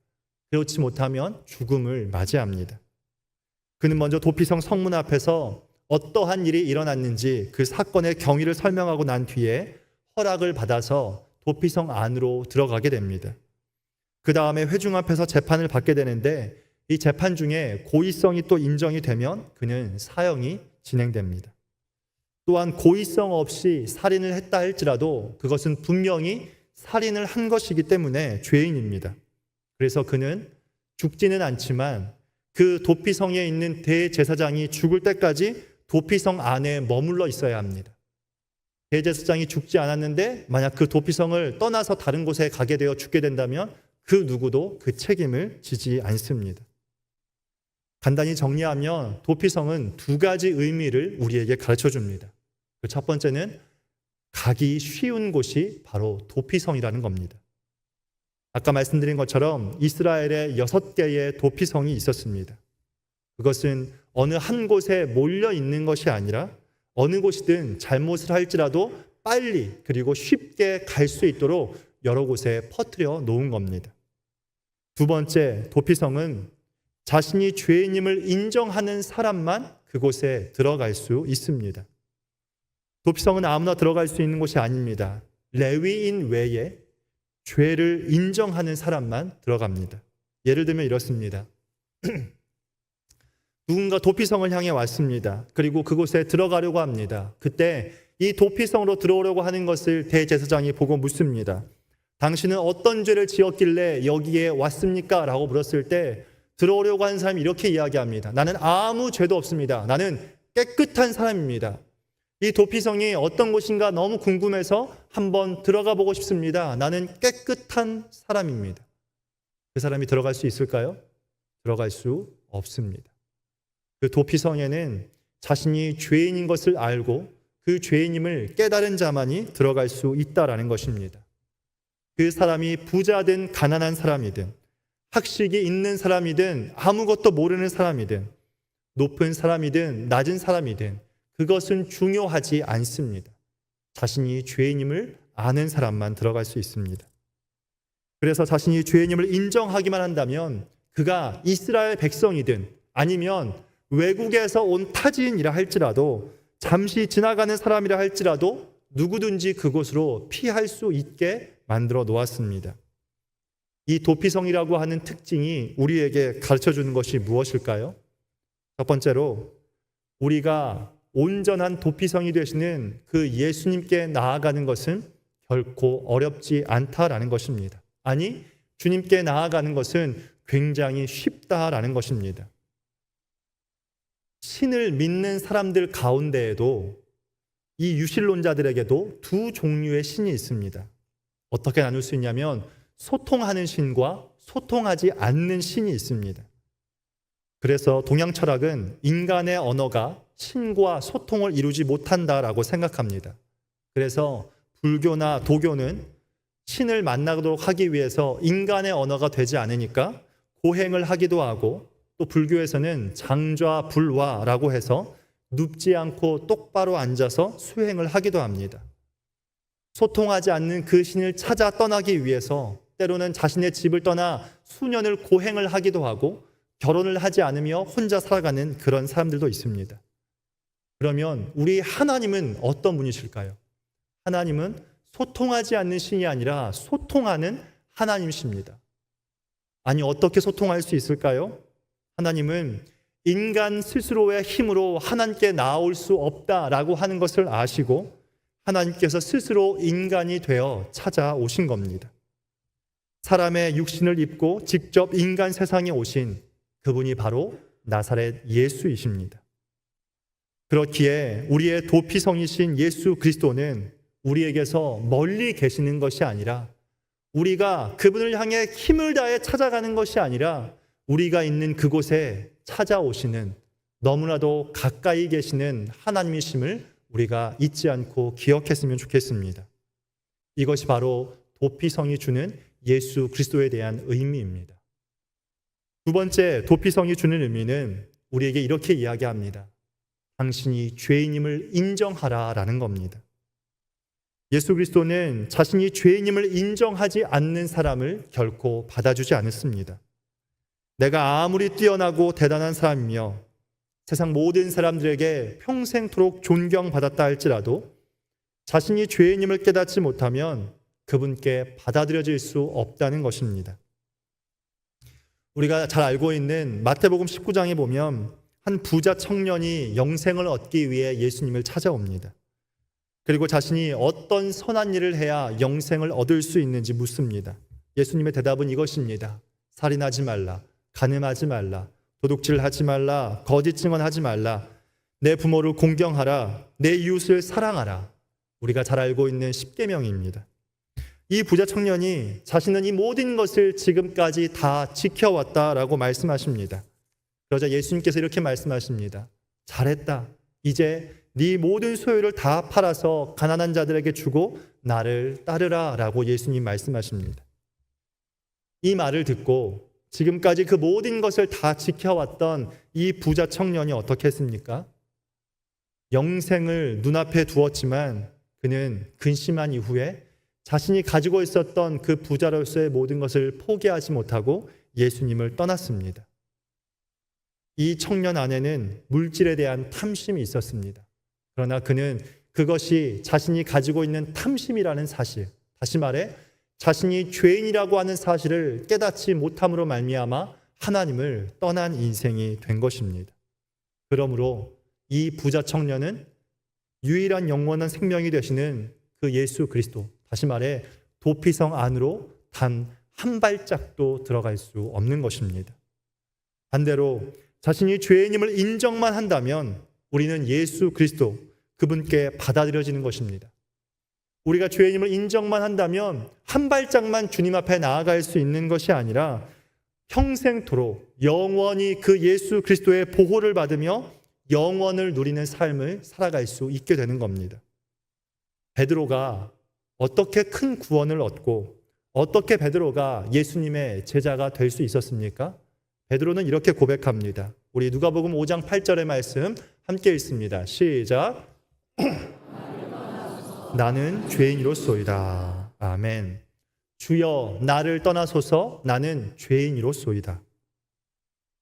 그렇지 못하면 죽음을 맞이합니다. 그는 먼저 도피성 성문 앞에서 어떠한 일이 일어났는지 그 사건의 경위를 설명하고 난 뒤에 허락을 받아서 도피성 안으로 들어가게 됩니다. 그 다음에 회중 앞에서 재판을 받게 되는데 이 재판 중에 고의성이 또 인정이 되면 그는 사형이 진행됩니다. 또한 고의성 없이 살인을 했다 할지라도 그것은 분명히 살인을 한 것이기 때문에 죄인입니다. 그래서 그는 죽지는 않지만 그 도피성에 있는 대제사장이 죽을 때까지 도피성 안에 머물러 있어야 합니다. 대제사장이 죽지 않았는데 만약 그 도피성을 떠나서 다른 곳에 가게 되어 죽게 된다면 그 누구도 그 책임을 지지 않습니다. 간단히 정리하면 도피성은 2가지 의미를 우리에게 가르쳐 줍니다. 그 첫 번째는 가기 쉬운 곳이 바로 도피성이라는 겁니다. 아까 말씀드린 것처럼 이스라엘에 6개의 도피성이 있었습니다. 그것은 어느 한 곳에 몰려 있는 것이 아니라 어느 곳이든 잘못을 할지라도 빨리 그리고 쉽게 갈 수 있도록 여러 곳에 퍼뜨려 놓은 겁니다. 2번째, 도피성은 자신이 죄인임을 인정하는 사람만 그곳에 들어갈 수 있습니다. 도피성은 아무나 들어갈 수 있는 곳이 아닙니다. 레위인 외에 죄를 인정하는 사람만 들어갑니다. 예를 들면 이렇습니다. 누군가 도피성을 향해 왔습니다. 그리고 그곳에 들어가려고 합니다. 그때 이 도피성으로 들어오려고 하는 것을 대제사장이 보고 묻습니다. 당신은 어떤 죄를 지었길래 여기에 왔습니까? 라고 물었을 때 들어오려고 하는 사람이 이렇게 이야기합니다. 나는 아무 죄도 없습니다. 나는 깨끗한 사람입니다. 이 도피성이 어떤 곳인가 너무 궁금해서 한번 들어가 보고 싶습니다. 나는 깨끗한 사람입니다. 그 사람이 들어갈 수 있을까요? 들어갈 수 없습니다. 그 도피성에는 자신이 죄인인 것을 알고 그 죄인임을 깨달은 자만이 들어갈 수 있다라는 것입니다. 그 사람이 부자든 가난한 사람이든 학식이 있는 사람이든 아무것도 모르는 사람이든 높은 사람이든 낮은 사람이든 그것은 중요하지 않습니다. 자신이 죄인임을 아는 사람만 들어갈 수 있습니다. 그래서 자신이 죄인임을 인정하기만 한다면 그가 이스라엘 백성이든 아니면 외국에서 온 타지인이라 할지라도 잠시 지나가는 사람이라 할지라도 누구든지 그곳으로 피할 수 있게 만들어 놓았습니다. 이 도피성이라고 하는 특징이 우리에게 가르쳐주는 것이 무엇일까요? 첫 번째로 우리가 온전한 도피성이 되시는 그 예수님께 나아가는 것은 결코 어렵지 않다라는 것입니다. 아니, 주님께 나아가는 것은 굉장히 쉽다라는 것입니다. 신을 믿는 사람들 가운데에도 이 유실론자들에게도 2 종류의 신이 있습니다. 어떻게 나눌 수 있냐면 소통하는 신과 소통하지 않는 신이 있습니다. 그래서 동양 철학은 인간의 언어가 신과 소통을 이루지 못한다라고 생각합니다. 그래서 불교나 도교는 신을 만나도록 하기 위해서 인간의 언어가 되지 않으니까 고행을 하기도 하고, 또 불교에서는 장좌불화라고 해서 눕지 않고 똑바로 앉아서 수행을 하기도 합니다. 소통하지 않는 그 신을 찾아 떠나기 위해서 때로는 자신의 집을 떠나 수년을 고행을 하기도 하고, 결혼을 하지 않으며 혼자 살아가는 그런 사람들도 있습니다. 그러면 우리 하나님은 어떤 분이실까요? 하나님은 소통하지 않는 신이 아니라 소통하는 하나님이십니다. 아니, 어떻게 소통할 수 있을까요? 하나님은 인간 스스로의 힘으로 하나님께 나아올 수 없다라고 하는 것을 아시고 하나님께서 스스로 인간이 되어 찾아오신 겁니다. 사람의 육신을 입고 직접 인간 세상에 오신 그분이 바로 나사렛 예수이십니다. 그렇기에 우리의 도피성이신 예수 그리스도는 우리에게서 멀리 계시는 것이 아니라, 우리가 그분을 향해 힘을 다해 찾아가는 것이 아니라 우리가 있는 그곳에 찾아오시는, 너무나도 가까이 계시는 하나님이심을 우리가 잊지 않고 기억했으면 좋겠습니다. 이것이 바로 도피성이 주는 예수 그리스도에 대한 의미입니다. 두 번째, 도피성이 주는 의미는 우리에게 이렇게 이야기합니다. 당신이 죄인임을 인정하라라는 겁니다. 예수 그리스도는 자신이 죄인임을 인정하지 않는 사람을 결코 받아주지 않았습니다. 내가 아무리 뛰어나고 대단한 사람이며 세상 모든 사람들에게 평생토록 존경받았다 할지라도 자신이 죄인임을 깨닫지 못하면 그분께 받아들여질 수 없다는 것입니다. 우리가 잘 알고 있는 마태복음 19장에 보면 한 부자 청년이 영생을 얻기 위해 예수님을 찾아옵니다. 그리고 자신이 어떤 선한 일을 해야 영생을 얻을 수 있는지 묻습니다. 예수님의 대답은 이것입니다. 살인하지 말라, 간음하지 말라, 도둑질하지 말라, 거짓 증언하지 말라, 내 부모를 공경하라, 내 이웃을 사랑하라. 우리가 잘 알고 있는 십계명입니다. 이 부자 청년이 자신은 이 모든 것을 지금까지 다 지켜왔다라고 말씀하십니다. 그러자 예수님께서 이렇게 말씀하십니다. 잘했다. 이제 네 모든 소유를 다 팔아서 가난한 자들에게 주고 나를 따르라 라고 예수님 말씀하십니다. 이 말을 듣고 지금까지 그 모든 것을 다 지켜왔던 이 부자 청년이 어떻게 했습니까? 영생을 눈앞에 두었지만 그는 근심한 이후에 자신이 가지고 있었던 그 부자로서의 모든 것을 포기하지 못하고 예수님을 떠났습니다. 이 청년 안에는 물질에 대한 탐심이 있었습니다. 그러나 그는 그것이 자신이 가지고 있는 탐심이라는 사실, 다시 말해 자신이 죄인이라고 하는 사실을 깨닫지 못함으로 말미암아 하나님을 떠난 인생이 된 것입니다. 그러므로 이 부자 청년은 유일한 영원한 생명이 되시는 그 예수 그리스도, 다시 말해 도피성 안으로 단 한 발짝도 들어갈 수 없는 것입니다. 반대로 자신이 죄인임을 인정만 한다면 우리는 예수 그리스도, 그분께 받아들여지는 것입니다. 우리가 죄인임을 인정만 한다면 한 발짝만 주님 앞에 나아갈 수 있는 것이 아니라 평생토록 영원히 그 예수 그리스도의 보호를 받으며 영원을 누리는 삶을 살아갈 수 있게 되는 겁니다. 베드로가 어떻게 큰 구원을 얻고 어떻게 베드로가 예수님의 제자가 될 수 있었습니까? 베드로는 이렇게 고백합니다. 우리 누가복음 5장 8절의 말씀 함께 읽습니다. 시작. 나는 죄인이로소이다. 아멘. 주여 나를 떠나소서. 나는 죄인이로소이다.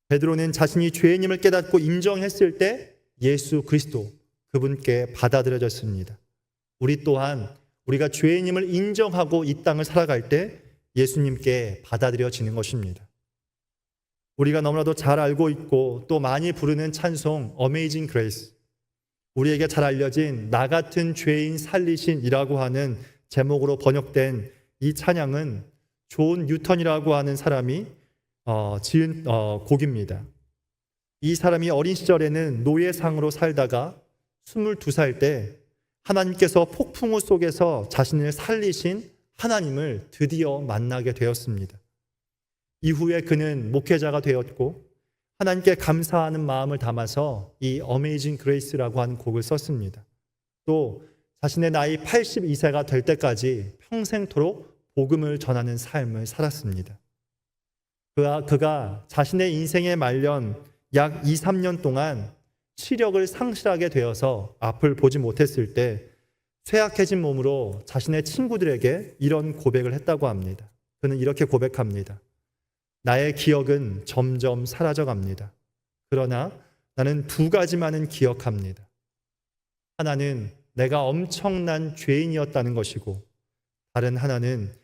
베드로는 자신이 죄인임을 깨닫고 인정했을 때 예수 그리스도, 그분께 받아들여졌습니다. 우리 또한 우리가 죄인임을 인정하고 이 땅을 살아갈 때 예수님께 받아들여지는 것입니다. 우리가 너무나도 잘 알고 있고 또 많이 부르는 찬송 Amazing Grace, 우리에게 잘 알려진 나 같은 죄인 살리신이라고 하는 제목으로 번역된 이 찬양은 존 뉴턴이라고 하는 사람이 지은 곡입니다. 이 사람이 어린 시절에는 노예상으로 살다가 22살 때 하나님께서 폭풍우 속에서 자신을 살리신 하나님을 드디어 만나게 되었습니다. 이후에 그는 목회자가 되었고 하나님께 감사하는 마음을 담아서 이 Amazing Grace라고 하는 곡을 썼습니다. 또 자신의 나이 82세가 될 때까지 평생토록 복음을 전하는 삶을 살았습니다. 그가 자신의 인생의 말년 약 2, 3년 동안 시력을 상실하게 되어서 앞을 보지 못했을 때 쇠약해진 몸으로 자신의 친구들에게 이런 고백을 했다고 합니다. 그는 이렇게 고백합니다. 나의 기억은 점점 사라져갑니다. 그러나 나는 두 가지만은 기억합니다. 하나는 내가 엄청난 죄인이었다는 것이고 다른 하나는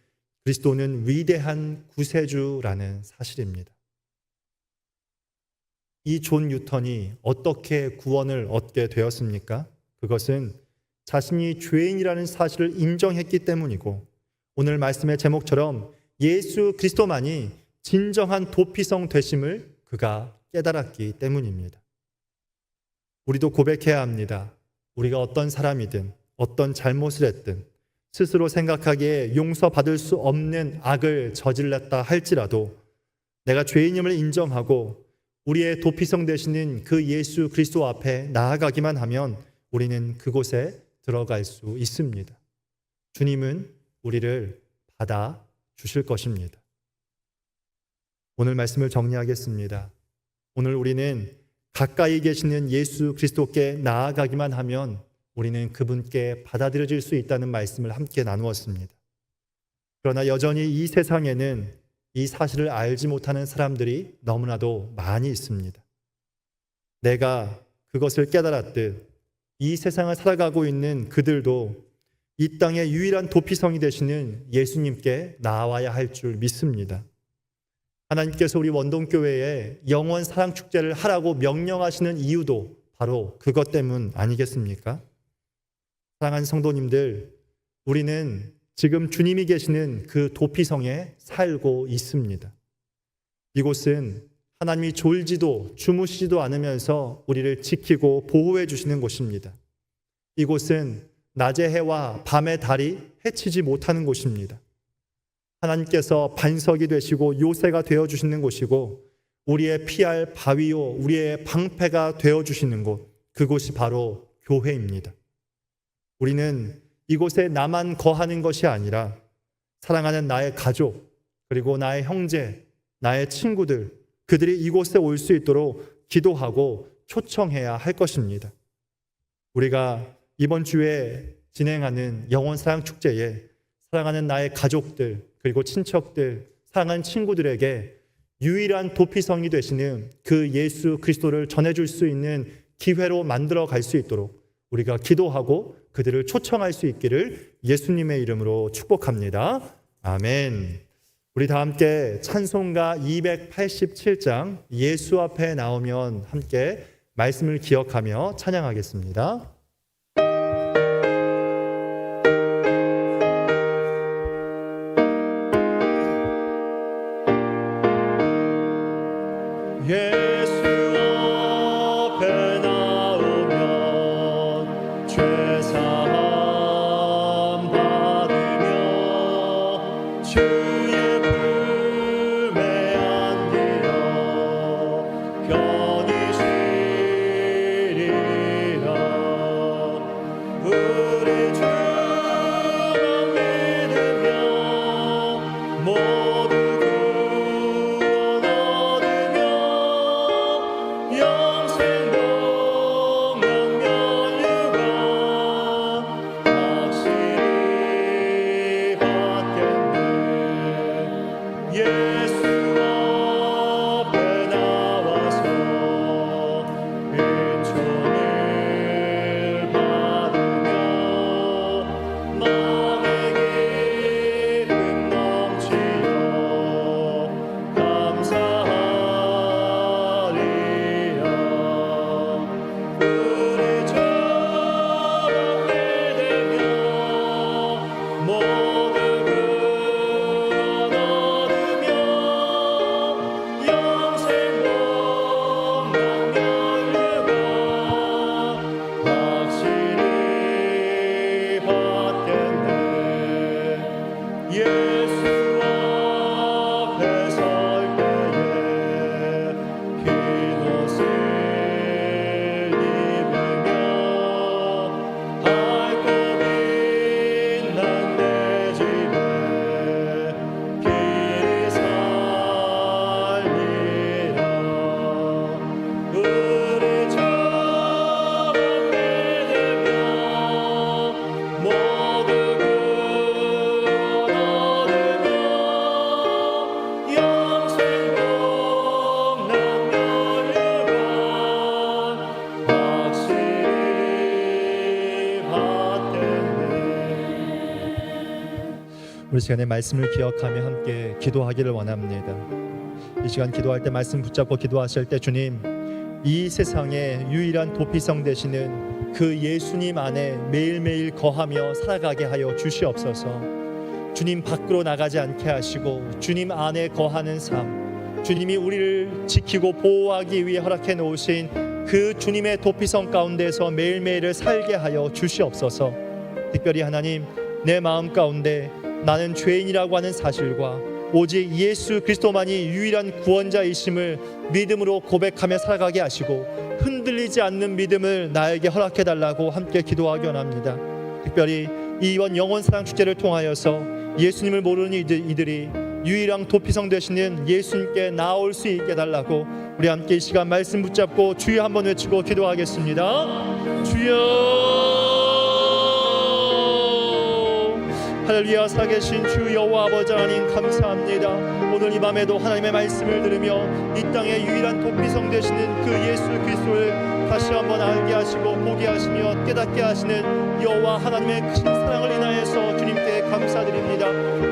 그리스도는 위대한 구세주라는 사실입니다. 이 존 뉴턴이 어떻게 구원을 얻게 되었습니까? 그것은 자신이 죄인이라는 사실을 인정했기 때문이고 오늘 말씀의 제목처럼 예수 그리스도만이 진정한 도피성 되심을 그가 깨달았기 때문입니다. 우리도 고백해야 합니다. 우리가 어떤 사람이든 어떤 잘못을 했든 스스로 생각하기에 용서받을 수 없는 악을 저질렀다 할지라도 내가 죄인임을 인정하고 우리의 도피성 되시는 그 예수 그리스도 앞에 나아가기만 하면 우리는 그곳에 들어갈 수 있습니다. 주님은 우리를 받아 주실 것입니다. 오늘 말씀을 정리하겠습니다. 오늘 우리는 가까이 계시는 예수 그리스도께 나아가기만 하면 우리는 그분께 받아들여질 수 있다는 말씀을 함께 나누었습니다. 그러나 여전히 이 세상에는 이 사실을 알지 못하는 사람들이 너무나도 많이 있습니다. 내가 그것을 깨달았듯 이 세상을 살아가고 있는 그들도 이 땅의 유일한 도피성이 되시는 예수님께 나아와야 할 줄 믿습니다. 하나님께서 우리 원동교회에 영원 사랑 축제를 하라고 명령하시는 이유도 바로 그것 때문 아니겠습니까? 사랑하는 성도님들, 우리는 지금 주님이 계시는 그 도피성에 살고 있습니다. 이곳은 하나님이 졸지도 주무시지도 않으면서 우리를 지키고 보호해 주시는 곳입니다. 이곳은 낮의 해와 밤의 달이 해치지 못하는 곳입니다. 하나님께서 반석이 되시고 요새가 되어주시는 곳이고 우리의 피할 바위요 우리의 방패가 되어주시는 곳, 그곳이 바로 교회입니다. 우리는 이곳에 나만 거하는 것이 아니라 사랑하는 나의 가족, 그리고 나의 형제, 나의 친구들, 그들이 이곳에 올 수 있도록 기도하고 초청해야 할 것입니다. 우리가 이번 주에 진행하는 영원 사랑 축제에 사랑하는 나의 가족들, 그리고 친척들, 사랑하는 친구들에게 유일한 도피성이 되시는 그 예수 그리스도를 전해줄 수 있는 기회로 만들어 갈 수 있도록 우리가 기도하고 그들을 초청할 수 있기를 예수님의 이름으로 축복합니다. 아멘. 우리 다 함께 찬송가 287장 예수 앞에 나오면 함께 말씀을 기억하며 찬양하겠습니다. 예수 앞에 나오면 죄사함 받으며 주의 품에 안기려 편히 쉬리라. 우리 시간에 말씀을 기억하며 함께 기도하기를 원합니다. 이 시간 기도할 때 말씀 붙잡고 기도하실 때 주님, 이 세상에 유일한 도피성 되시는 그 예수님 안에 매일매일 거하며 살아가게 하여 주시옵소서. 주님 밖으로 나가지 않게 하시고 주님 안에 거하는 삶, 주님이 우리를 지키고 보호하기 위해 허락해 놓으신 그 주님의 도피성 가운데서 매일매일을 살게 하여 주시옵소서. 특별히 하나님, 내 마음 가운데 나는 죄인이라고 하는 사실과 오직 예수 그리스도만이 유일한 구원자이심을 믿음으로 고백하며 살아가게 하시고 흔들리지 않는 믿음을 나에게 허락해 달라고 함께 기도하기 원합니다. 특별히 이번 영원 사랑 축제를 통하여서 예수님을 모르는 이들이 유일한 도피성 되시는 예수님께 나올 수 있게 달라고 우리 함께 이 시간 말씀 붙잡고 주여 한번 외치고 기도하겠습니다. 주여, 할렐루야. 살아계신 주 여호와 아버지 하나님 감사합니다. 오늘 이 밤에도 하나님의 말씀을 들으며 이 땅의 유일한 도피성 되시는 그 예수 그리스도를 다시 한번 알게 하시고 보게 하시며 깨닫게 하시는 여호와 하나님의 크신 사랑을 인하여서 주님께 감사드립니다.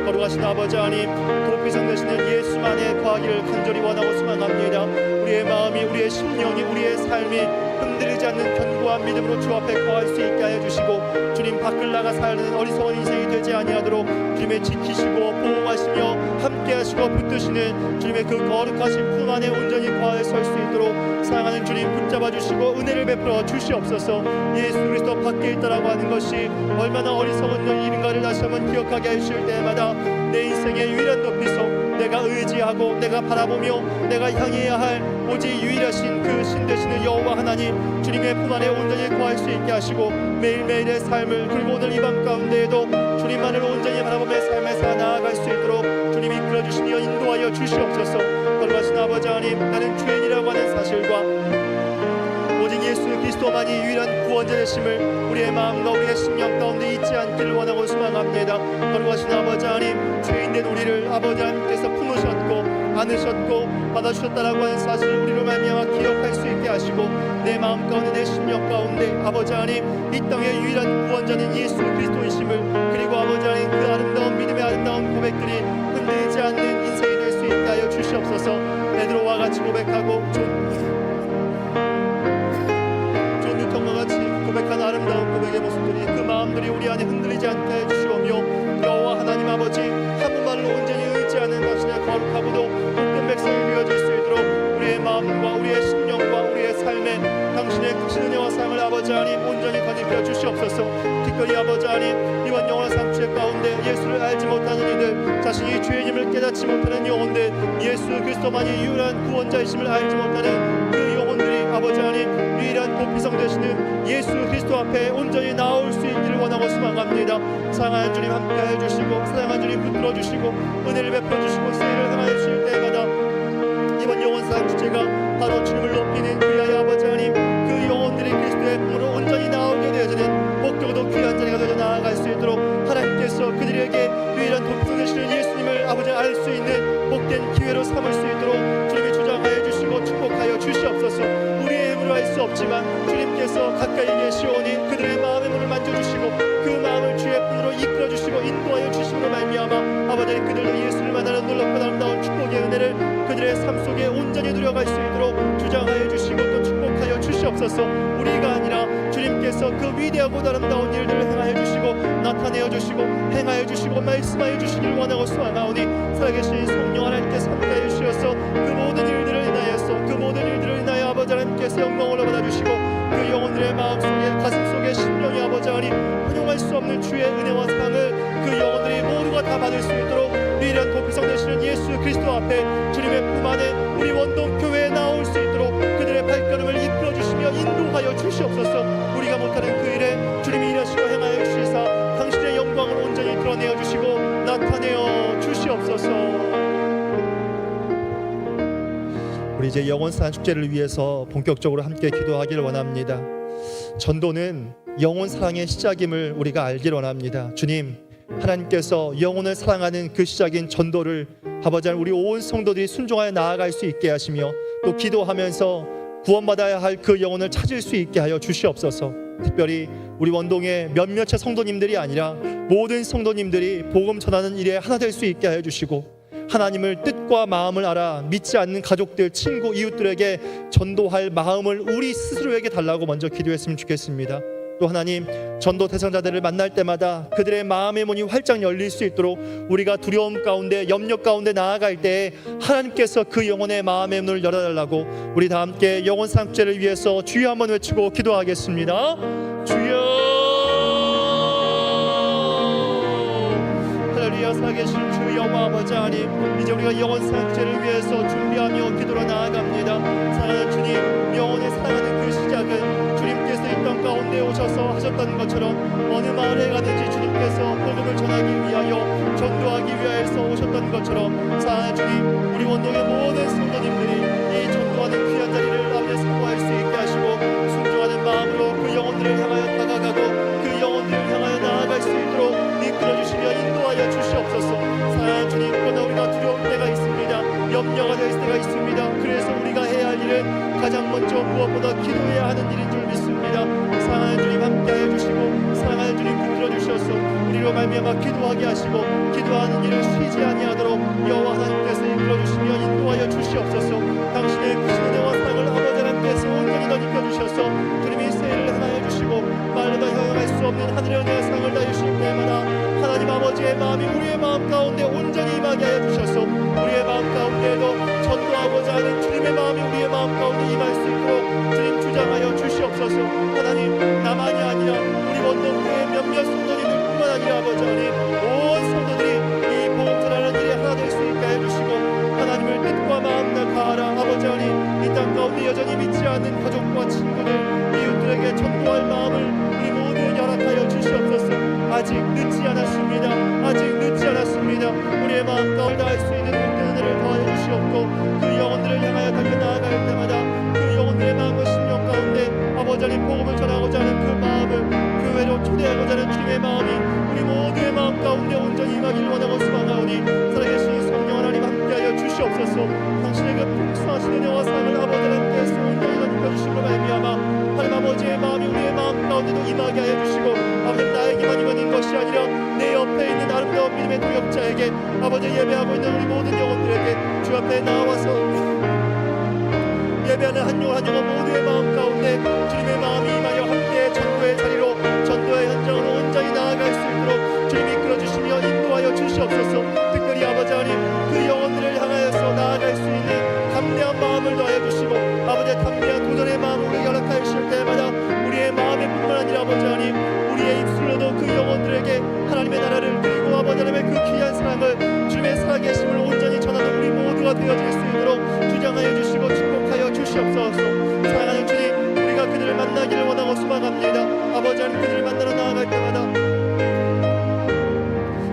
거룩하신 아버지 하나님, 도피성 되시는 예수만의 거하기를 간절히 원하고 소망합니다. 우리의 마음이, 우리의 심령이, 우리의 삶이 흔들리지 않는 견고한 믿음으로 주 앞에 거할 수 있게 하여 주시고 주님 밖을 나가 사는 어리석은 인생이 되지 아니하도록 주님의 지키시고 보호하시며 함께하시고 붙드시는 주님의 그 거룩하신 품 안에 온전히 거하여 설 수 있도록 사랑하는 주님 붙잡아 주시고 은혜를 베풀어 주시옵소서. 예수 그리스도 밖에 있다라고 하는 것이 얼마나 어리석은 일인가를 다시 한번 기억하게 하실 때마다 내 인생의 유일한 도피성, 내가 의지하고 내가 바라보며 내가 향해야 할 오직 유일하신 그 신 되시는 여호와 하나님, 주님의 품 안에 온전히 거할 수 있게 하시고 매일매일의 삶을, 그리고 오늘 이 밤 가운데에도 주님만을 온전히 바라보며 삶에 살아 나아갈 수 있도록 주님이 이끌어 주시며 인도하여 주시옵소서. 거룩하신 아버지 하나님, 나는 죄인이라고 하는 사실과 오직 예수 그리스도만이 유일한 구원자 되심을 우리의 마음과 우리의 심령 가운데 잊지 않기를 원하고 소망합니다. 거룩하신 아버지 하나님, 죄인된 우리를 아버지 하나님께서 품으셨고 안으셨고 받아주셨다라고 하는 사실을 우리로 말미암아 기억할 수 있게 하시고 내 마음 가운데 내 심령 가운데 아버지 하나님, 이 땅의 유일한 구원자는 예수 그리스도이심을, 그리고 아버지 하나님 그 아름다운 믿음의 아름다운 고백들이 흔들리지 않는 인생이 될 수 있게 하여 주시옵소서. 베드로와 같이 고백하고 존 뉴턴과 같이 고백한 아름다운 고백의 모습들이, 그 마음들이 우리 안에 흔들리지 않게 해주시오며 여호와 하나님 아버지, 한 분만을 온전히 의지하는 당신의 거룩하고도 복된 백성이 되어질 수 있도록 우리의 마음과 우리의 심령과 우리의 삶에 당신의 크신 은혜와 사랑을 아버지 하나님 온전히 거듭여 주시옵소서. 특별히 아버지 하나님, 이번 영원한 상주의 가운데 예수를 알지 못하는 이들, 자신이 죄인임을 깨닫지 못하는 영혼들, 예수 그리스도만이 유일한 구원자이심을 알지 못하는 그 영혼들이 아버지 하나님 유일한 도피성 되시는 예수 그리스도 앞에 온전히 나올 수 있기를 원하고 소망합니다. 사랑하는 주님 함께해 주시고 사랑하는 주님 붙들어 주시고 은혜를 베풀어 주시고 세일을 행하여 주실 때마다 이번 영원상 주제가 바로 주님을 높이는 그리하여 아버지 하나님, 그 영혼들이 그리스도의 품으로 온전히 나오게 되어지는 복되고도 귀한 자리가 되어 나아갈 수 있도록 하나님께서 그들에게 유일한 도피성 되시는 예수님을 아버지 알 수 있는 복된 기회로 삼을 수 있도록 주님이 주장하여 주시고 축복하여 주시옵소서. 우리의 힘으로 할 수 없지만 주님께서 가까이 계시오니 그들의 마음의 문을 만져주시고 그 마음을 주의 품으로 이끌어주시고 인도하여 주심으로 말미암아 아버지 그들도 예수를 만나는 놀랍고 아름다운 축복의 은혜를 그들의 삶 속에 온전히 누려갈 수 있도록 주장하여 주시고 또 축복하여 주시옵소서. 우리가 아니라 주님께서 그 위대하고 아름다운 일들을 행하여 주시고 나타내어 주시고 행하여 주시고 말씀하여 주시기를 원하고 소망하오니 살아계신 성령 하나님께서 함께하여 주시어서 그 모든 일들을 인하여서 그 모든 일들을 인하여 아버지 하나님께서 영광을 받아주시고 그 영혼들의 마음속에 가슴속에 심령이 아버지 하나님 환영할 수 없는 주의 은혜와 사랑을 그 영혼들이 모두가 다 받을 수 있도록 유일한 도피성 되시는 예수 그리스도 앞에 주님의 품 안에 우리 원동 교회에 나올 수 있도록 그들의 발걸음을 이끌어 주시며 인도하여 주시옵소서. 우리가 못하는 그 일에 주님이 일하시고 행하여 주시사 당신의 영광을 온전히 드러내어 주시고 나타내어 주시옵소서. 우리 이제 영원산 축제를 위해서 본격적으로 함께 기도하기를 원합니다. 전도는 영혼 사랑의 시작임을 우리가 알기를 원합니다. 주님, 하나님께서 영혼을 사랑하는 그 시작인 전도를 아버지 하나님 우리 온 성도들이 순종하여 나아갈 수 있게 하시며 또 기도하면서 구원받아야 할 그 영혼을 찾을 수 있게 하여 주시옵소서. 특별히 우리 원동의 몇몇의 성도님들이 아니라 모든 성도님들이 복음 전하는 일에 하나 될 수 있게 하여 주시고, 하나님을 뜻과 마음을 알아 믿지 않는 가족들, 친구, 이웃들에게 전도할 마음을 우리 스스로에게 달라고 먼저 기도했으면 좋겠습니다. 또 하나님, 전도 대상자들을 만날 때마다 그들의 마음의 문이 활짝 열릴 수 있도록 우리가 두려움 가운데, 염려 가운데 나아갈 때에 하나님께서 그 영혼의 마음의 문을 열어달라고 우리 다 함께 영혼 상죄를 위해서 주여 한번 외치고 기도하겠습니다. 주여. 할렐루야. 살아계신 주 여호와 아버지 하나님, 이제 우리가 영혼 상죄를 위해서 준비하며 기도로 나아갑니다. 사랑하는 주님, 영혼을 사랑하는 그 시작은 주님께서 이 땅 가운데 오셔서 하셨던 것처럼 어느 마을에 가든지 주님께서 복음을 전하기 위하여, 전도하기 위하여서 오셨던 것처럼, 사랑하는 주님, 우리 원동의 모든 성도님들이 이 전도하는 귀한 자리를 아버지 사모할 수 있게 하시고, 순종하는 마음으로 그 영혼들을 향하여 다가가고 그 영혼들을 향하여 나아갈 수 있도록 이끌어주시며 인도하여 주시옵소서. 사랑하는 주님, 그러나 우리가 두려울 때가 있습니다. 염려가 될 때가 있습니다. 그래서 우리가 해야 할 일은 가장 먼저 무엇보다 기도해야 하는 일인 줄 믿습니다. 사랑하는 주님, 함께하여 주시고, 사랑하는 주님 붙들어 주셔서 우리로 말미암아 기도하게 하시고, 기도하는 일을 쉬지 아니하도록 여호와 하나님께서 이끌어 주시며 인도하여 주시옵소서. 당신의 크신 은혜와 사랑을 아버지 하나님께서 온전히 덧입혀 주셔서 주님이 세일을 행하여 주시고, 말로도 형용할 수 없는 하늘의 은혜와 사랑을 다해 주실 때마다 하나님 아버지의 마음이 우리의 마음 가운데 온전히 임하게 하여 주셔서 우리의 마음 가운데에도 전도하고자 하는 주님의 마음이 우리의 마음 가운데 임할 수 있도록 주님 주장하여 주시옵소서. 하나님, 나만이 아니라 우리 원동교의 몇몇 성도님들뿐만 아니라 아버지 하나님, 온 성도들이 이 복음 전하는 일에 하나 될 수 있게 해주시고, 하나님을 뜻과 마음을 다하라. 아버지 하나님, 이 땅 가운데 여전히 믿지 않는 가족과 친구들, 이웃들에게 전도할 마음을 우리 모두 허락하여 주시옵소서. 아직 늦지 않았습니다. 아직 늦지 않았습니다. 우리의 마음 가운데 다할 수 있는 모든 은혜를 더하여 주시옵고, 그 영혼들을 향하여 달려나아갈 때마다 그 영혼들의 마음과 심령 가운데 아버지 하나님 복음을 전하고자 하는 그 마음을 교회로 초대하고자 하는 주님의 마음이 우리 모두의 마음 가운데 온전히 임하기를 원하고 소망하오니, 살아계신 성령 하나님 함께하여 주시옵소서. 당신의 그 풍성하신 은혜와 사랑을 아버지 하나님께서 온전히 덧입혀 주심으로 말미암아 하나님 아버지의 마음이 우리의 마음 가운데도 임하게 하여 주시고, 아버지 나에게만 임하는 것이 아니라 내 옆에 있는 아름다운 믿음의 동역자에게, 아버지 예배하고 있는 우리 모든 영혼들에게 주 앞에 나와서 예배하는 한 영혼 한 영혼 모두의 마음 가운데 주님의 마음이 임하여 함께 전도의 자리로, 전도의 현장으로 온전히 나아갈 수 있도록 주님 이끌어 주시며 인도하여 주시옵소서. 특별히 아버지 하나님, 그 영혼들을 향하여서 나아갈 수 있는 담대한 마음을 더해 주시고, 아버지의 담대한 도전의 마음을 우리에게 허락하여 주실 때마다 우리의 마음에 뿐만 아니라 아버지 하나님, 우리의 입술로도 그 영혼들에게 하나님의 나라를, 그리고 아버지 하나님의 그 귀한 사랑을, 주님의 살아계심을 온전히 전하는 우리 모두가 되어질 수 있도록 주장하여 주시고 축복하여 주시옵소서. 사랑하는 주님, 우리가 그들을 만나기를 원하고 소망합니다. 아버지 하나님, 그들을 만나러 나아갈 때마다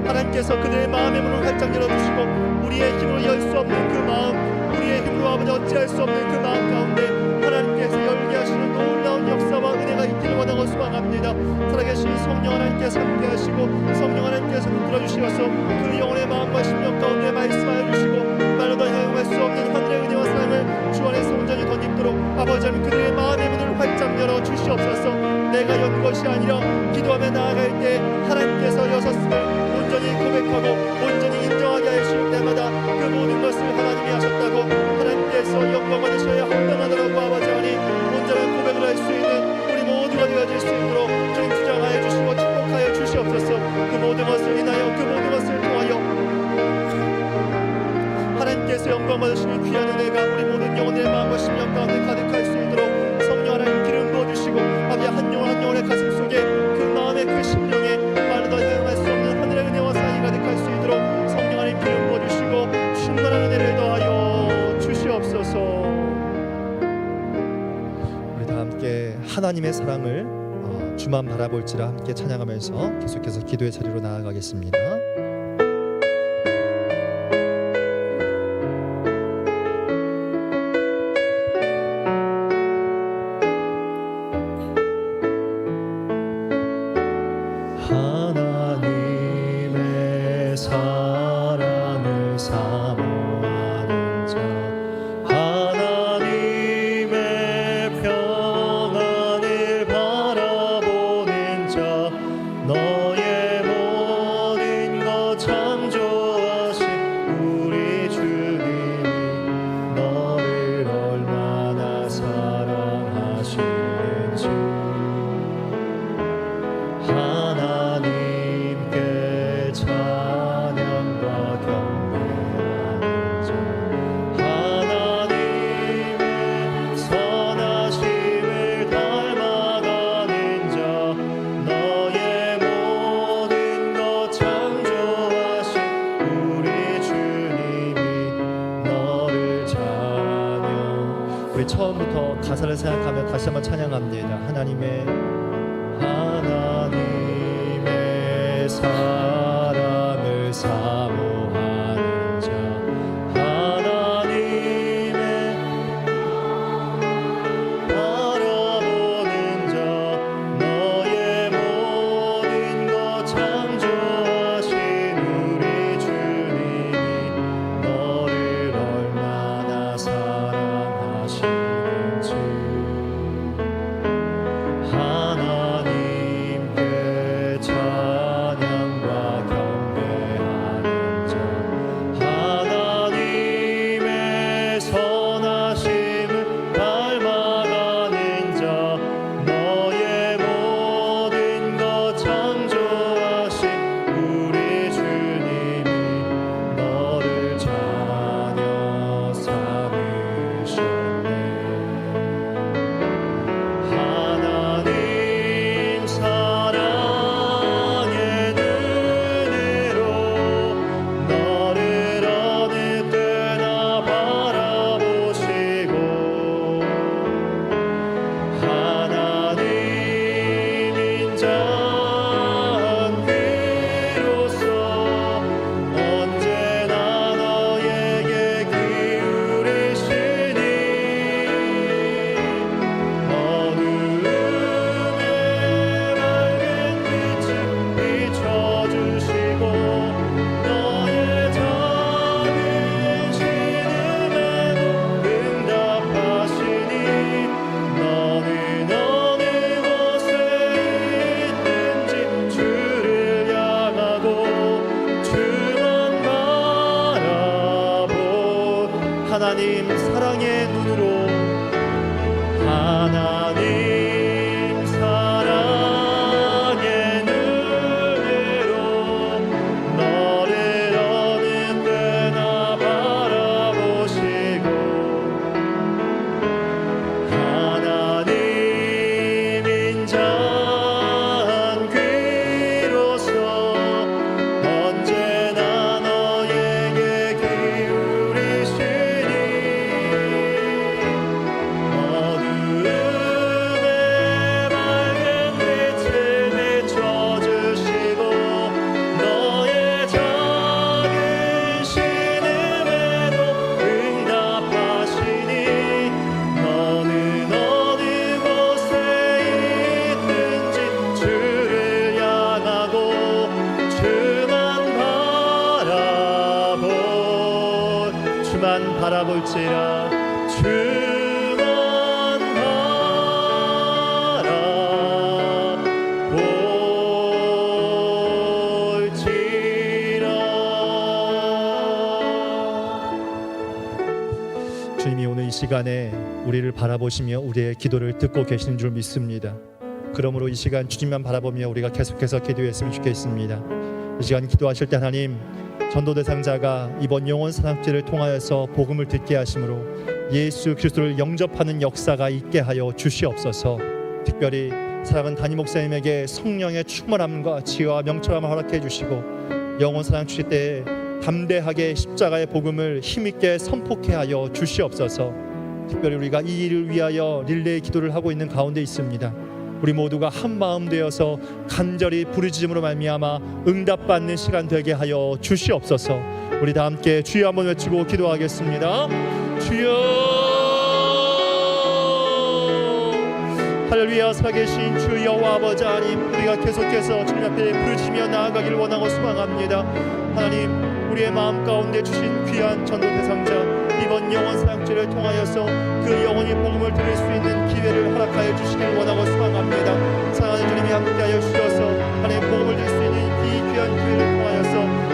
하나님께서 그들의 마음의 문을 활짝 열어주시고, 우리의 힘으로 열 수 없는 그 마음, 우리의 힘으로 아버지 어찌할 수 없는 그 마음 가운데 하나님께서 열게 하시는 놀라운 역사와 은혜가 있기를 원하고 소망합니다. 살아계신 성령 하나님께서 함께 하시고, 성령 하나님께서 붙들어 주시어서 그 영혼의 마음과 심령 가운데 말씀하여 주시고, 말로도 형용할 수 없는 하늘의 은혜와 사랑을 주 안에서 온전히 덧입도록 아버지 하나님 그들의 마음의 문을 활짝 열어 주시옵소서. 내가 연 것이 아니라 기도하며 나아갈 때 하나님께서 여셨음을 온전히 고백하고 온전히 인정하게 하실 때마다 그 모든 것을 하나님이 하셨다고, 하나님께서 영광 받으셔야 합당하더라고 아버지 하나님, 온전한 고백을 할 수 있는 우리 모두가 되어질 수 있도록 주님 주장하여 주시고 축복하여 주시옵소서. 그 모든 것을 인하여, 그 모든 것을 통하여 하나님께서 영광 받으시는 귀한 은혜가 우리 모든 영혼의 마음과 심령 가운데 가득할 수 있도록 성령 하나님 기름 부어주시고, 아버지 한 영혼 한 영혼의 가슴 속에 그 마음의 그 심령에 말로도 허용할 수 없는 하늘의 은혜와 사랑이 가득할 수 있도록 성령 하나님 기름 부어주시고 충만한 은혜를 더하여 주시옵소서. 우리 다 함께 하나님의 사랑을 주만 바라볼지라 함께 찬양하면서 계속해서 기도의 자리로 나아가겠습니다. 하나님의 사랑을 사모하는 자, 하나님의 평안을 바라보는 하나님께 찬양과 경배하는 자 하나님의 선하심을 닮아가는 자 너의 모든 것 창조하신 우리 주님이 너를 찬양. 우리 처음부터 가사를 생각하며 다시 한번 찬양합니다. 하나님의 사랑을 사모하는 자 하나님의 바라보는 자 너의 모든 것 창조하신 우리 주님이 너를 얼마나 사랑하시는지 하나님께 찬양과 경배하는 자 하나님의 선하심을 닮아가는 자 너의 모든 것 창조하신 우리 주님이 너를 자녀 삼으셨네. 하나님 사랑의 눈으로 너를 어느 때나 바라보시고 하나님 인자한 귀로서 언제나 너에게 기울이시니 어두움에 밝은 빛을 비춰주시고 너의 작은 신음에도 응답하시니 너는 어느 곳에 있든지 주를 향하고 주만 바라보 하나님 사랑의 눈으로 하나님 사랑의 눈으로 너를 어느 때나 바라보시고 하나님 인자한 귀로서 언제나 너에게 기울이시니 어두움에 밝은 빛을 비춰주시고 너의 작은 신음에도 응답하시니 너는 어느 곳에 있든지 주를 향하고 주만 바라볼지라 주만 바라볼지라. 주님이 오늘 이 시간에 우리를 바라보시며 우리의 기도를 듣고 계시는 줄 믿습니다. 그러므로 이 시간 주님만 바라보며 우리가 계속해서 기도했으면 좋겠습니다. 이 시간 기도하실 때 하나님 전도 대상자가 이번 영혼 사역지를 통하여서 복음을 듣게 하심으로 예수 그리스도를 영접하는 역사가 있게 하여 주시옵소서. 특별히 사랑하는 담임 목사님에게 성령의 충만함과 지혜와 명철함을 허락해 주시고 영혼 사역 주실 때 담대하게 십자가의 복음을 힘있게 선포케 하여 주시옵소서. 특별히 우리가 이 일을 위하여 릴레이 기도를 하고 있는 가운데 있습니다. 우리 모두가 한 마음 되어서 간절히 부르짖음으로 말미암아 응답받는 시간 되게 하여 주시옵소서. 우리 다 함께 주여 한번 외치고 기도하겠습니다. 주여. 할렐루야. 살아계신 주 여호와 아버지 하나님, 우리가 계속해서 주님 앞에 부르짖으며 나아가기를 원하고 소망합니다. 하나님, 우리의 마음 가운데 주신 귀한 전도 대상자 이번 영혼 사역제를 통하여서 그 영혼이 복음을 들을 수 있는 기회를 허락하여 주시길 원하고 소망합니다. 사랑하는 주님이 함께하여 주셔서 하나님 복음을 들을 수 있는 이 귀한 기회를 통하여서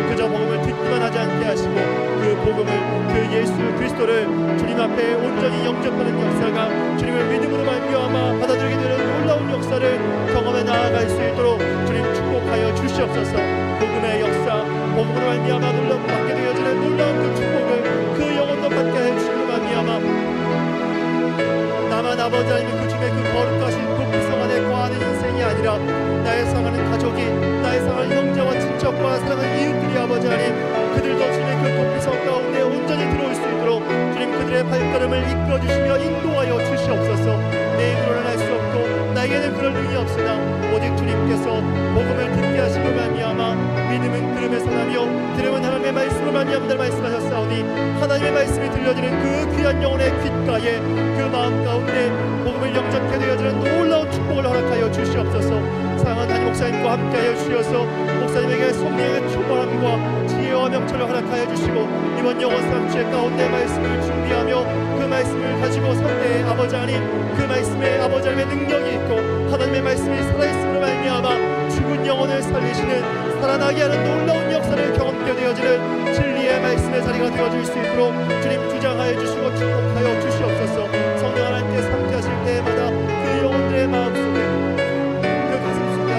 그저 복음을 듣기만 하지 않게 하시고 그 복음을, 그 예수 그리스도를 주님 앞에 온전히 영접하는 역사가 주님을 믿음으로 말미암아 받아들이게 되는 놀라운 역사를 경험해 나아갈 수 있도록 허락하여 주시옵소서. 복음의 역사, 복음으로 말미암아 놀라움 받게 되어지는 놀라운 그 축복을 그 영혼도 받게 해주시기로 말미암아 나만 아버지 하나님 그 주의 그 거룩하신 그 불성 안에 거하는 인생이 아니라 나의 사랑하는 가족이, 나의 사랑하는 형제와 친척과 사랑하는 이웃들이 아버지 하나님 그들도 주님의 그 도피성 가운데 온전히 들어올 수 있도록 주님 그들의 발걸음을 이끌어주시며 인도하여 주시옵소서. 내 힘으로는 할 수 없고 나에게는 그럴 능이 없으나 오직 주님께서 복음을 듣게 하시고 말미암아 믿음은 들음에서 나며 들음은 하나님의 말씀으로 말미암아 말씀하셨사오니 하나님의 말씀이 들려지는 그 귀한 영혼의 귓가에 그 마음 가운데 복음을 영접하게 되어지는 놀라운 축복을 허락하여 주시옵소서. 사랑하는 담임 목사님과 함께하여 주셔서 목사님에게 성령의 충만함과 지혜와 명철을 허락하여 주시고 이번 영혼 상주의 가운데 말씀을 준비하며 그 말씀을 가지고 선대의 아버지 하나님 그 말씀에 아버지 하나님의 능력이 있고 하나님의 말씀이 살아있음으로 말미암아 죽은 영혼을 살리시는 살아나게 하는 놀라운 역사를 경험하게 되어지는 진리의 말씀의 자리가 되어줄 수 있도록 주님 주장하여 주시고 축복하여 주시옵소서. 성령 하나님께서 함께 하실 때마다 그 영혼들의 마음속에 그 가슴속에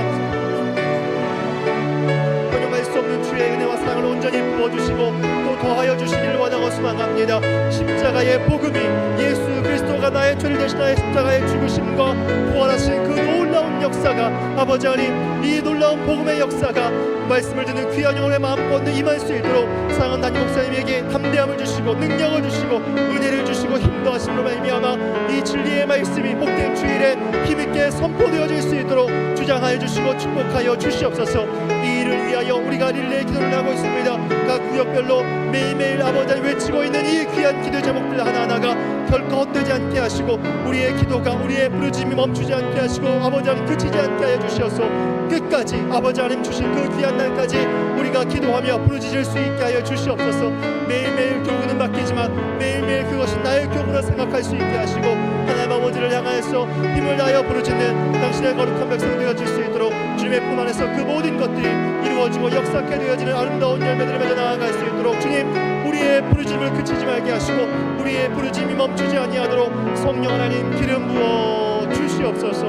번영할 수 없는 주의 은혜와 사랑을 온전히 부어주시고 또 더하여 주시기를 원하고 소망합니다. 십자가의 복음이 예수 그리스도가 나의 죄를 대신하여 십자가의 죽으심과 부활하신 그 놀라운 역사가 아버지 하나님 이 놀라운 복음의 역사가 말씀을 듣는 귀한 영혼의 마음 가운데 임할 수 있도록 사랑하는 담임 목사님에게 담대함을 주시고 능력을 주시고 은혜를 주시고 힘도 하심으로 말미암아 이 진리의 말씀이 복된 주일에 힘있게 선포되어질 수 있도록 주장하여 주시고 축복하여 주시옵소서. 이 일을 위하여 우리가 릴레이 기도를 하고 있습니다. 각 구역별로 매일매일 아버지 하나님 외치고 있는 이 귀한 기도 제목들 하나하나가 결코 헛되지 않게 하시고 우리의 기도가 우리의 부르짖음이 멈추지 않게 하시고 아버지 하나님 그치지 않게 하여 주셔서 끝까지 아버지 하나님 주신 그 귀한 날까지 우리가 기도하며 부르짖을 수 있게 하여 주시옵소서. 매일매일 교훈은 바뀌지만 매일매일 그것이 나의 교훈을 생각할 수 있게 하시고 하나님 아버지를 향하여서 힘을 다하여 부르짖는 당신의 거룩한 백성 되어질 수 있도록 주님의 품 안에서 그 모든 것들이 이루어지고 역사케 되어지는 아름다운 열매들을 맺어 나아갈 수 있도록 주님 우리의 부르짖음을 그치지 말게 하시고 우리의 부르짖음이 멈추지 아니하도록 성령 하나님 기름 부어 주시옵소서.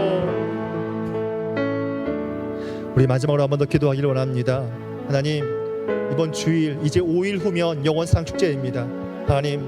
우리 마지막으로 한 번 더 기도하기를 원합니다. 하나님 이번 주일 이제 5일 후면 영원상 축제입니다. 하나님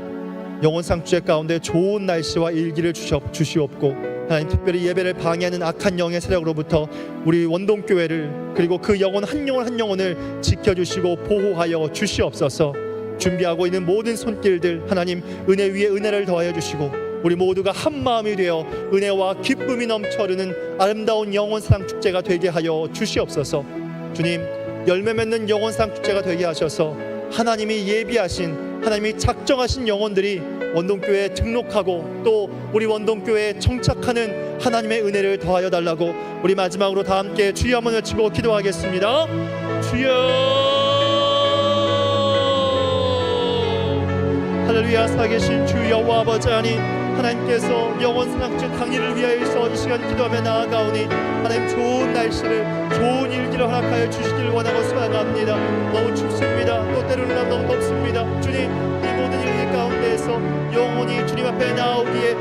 영원상 축제 가운데 좋은 날씨와 일기를 주시옵고 하나님 특별히 예배를 방해하는 악한 영의 세력으로부터 우리 원동교회를 그리고 그 영혼 한 영혼을 지켜주시고 보호하여 주시옵소서. 준비하고 있는 모든 손길들 하나님 은혜 위에 은혜를 더하여 주시고 우리 모두가 한 마음이 되어 은혜와 기쁨이 넘쳐흐르는 아름다운 영원상 축제가 되게 하여 주시옵소서. 주님 열매 맺는 영원상 축제가 되게 하셔서 하나님이 예비하신 하나님이 작정하신 영혼들이 원동교회에 등록하고 또 우리 원동교회에 정착하는 하나님의 은혜를 더하여 달라고 우리 마지막으로 다 함께 주여 한번 외치고 기도하겠습니다. 주여 할렐루야. 살아계신 주 여호와 아버지 하나님께서 영원상학주 강의를 위하여서 이 시간 기도하며 나아가오니 하나님 좋은 날씨를 좋은 일기를 허락하여 주시기를 원하고 소망합니다. 너무 춥습니다. 또 때로는 너무 덥습니다. 주님 이 모든 일기 가운데에서 영원히 주님 앞에 나오기에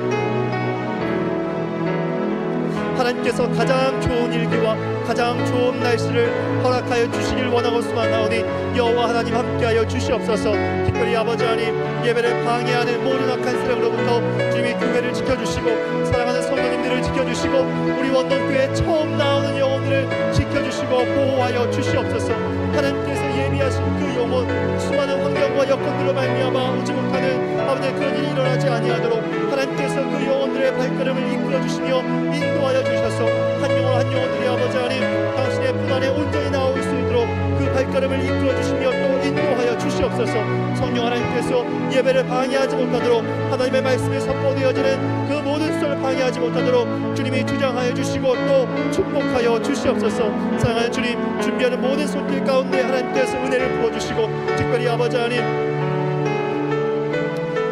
하나님께서 가장 좋은 일기와 가장 좋은 날씨를 허락하여 주시길 원하고 소망하오니 여호와 하나님 함께하여 주시옵소서. 특별히 아버지 하나님 예배를 방해하는 모든 악한 세력으로부터 주님이 교회를 지켜주시고 사랑하는 성도님들을 지켜주시고 우리 원동교회 처음 나오는 영혼들을 지켜주시고 보호하여 주시옵소서. 하나님께서 예비하신 그 영혼 수많은 환경과 여건들로 말미암아 오지 못하는 아버지의 그런 일이 일어나지 아니하도록 하나님께서 그 영혼들의 발걸음을 이끌어주시며 인도하여 주셔서 한 영혼들이 아버지 하나님 당신의 품 안에 온전히 나올 수 있도록 그 발걸음을 이끌어주시며 또 인도하여 주시옵소서. 성령 하나님께서 예배를 방해하지 못하도록 하나님의 말씀에 선포되어지는 그 모든 수를 방해하지 못하도록 주님이 주장하여 주시고 또 축복하여 주시옵소서. 사랑하는 주님 준비하는 모든 손길 가운데 하나님께서 은혜를 부어주시고 특별히 아버지 하나님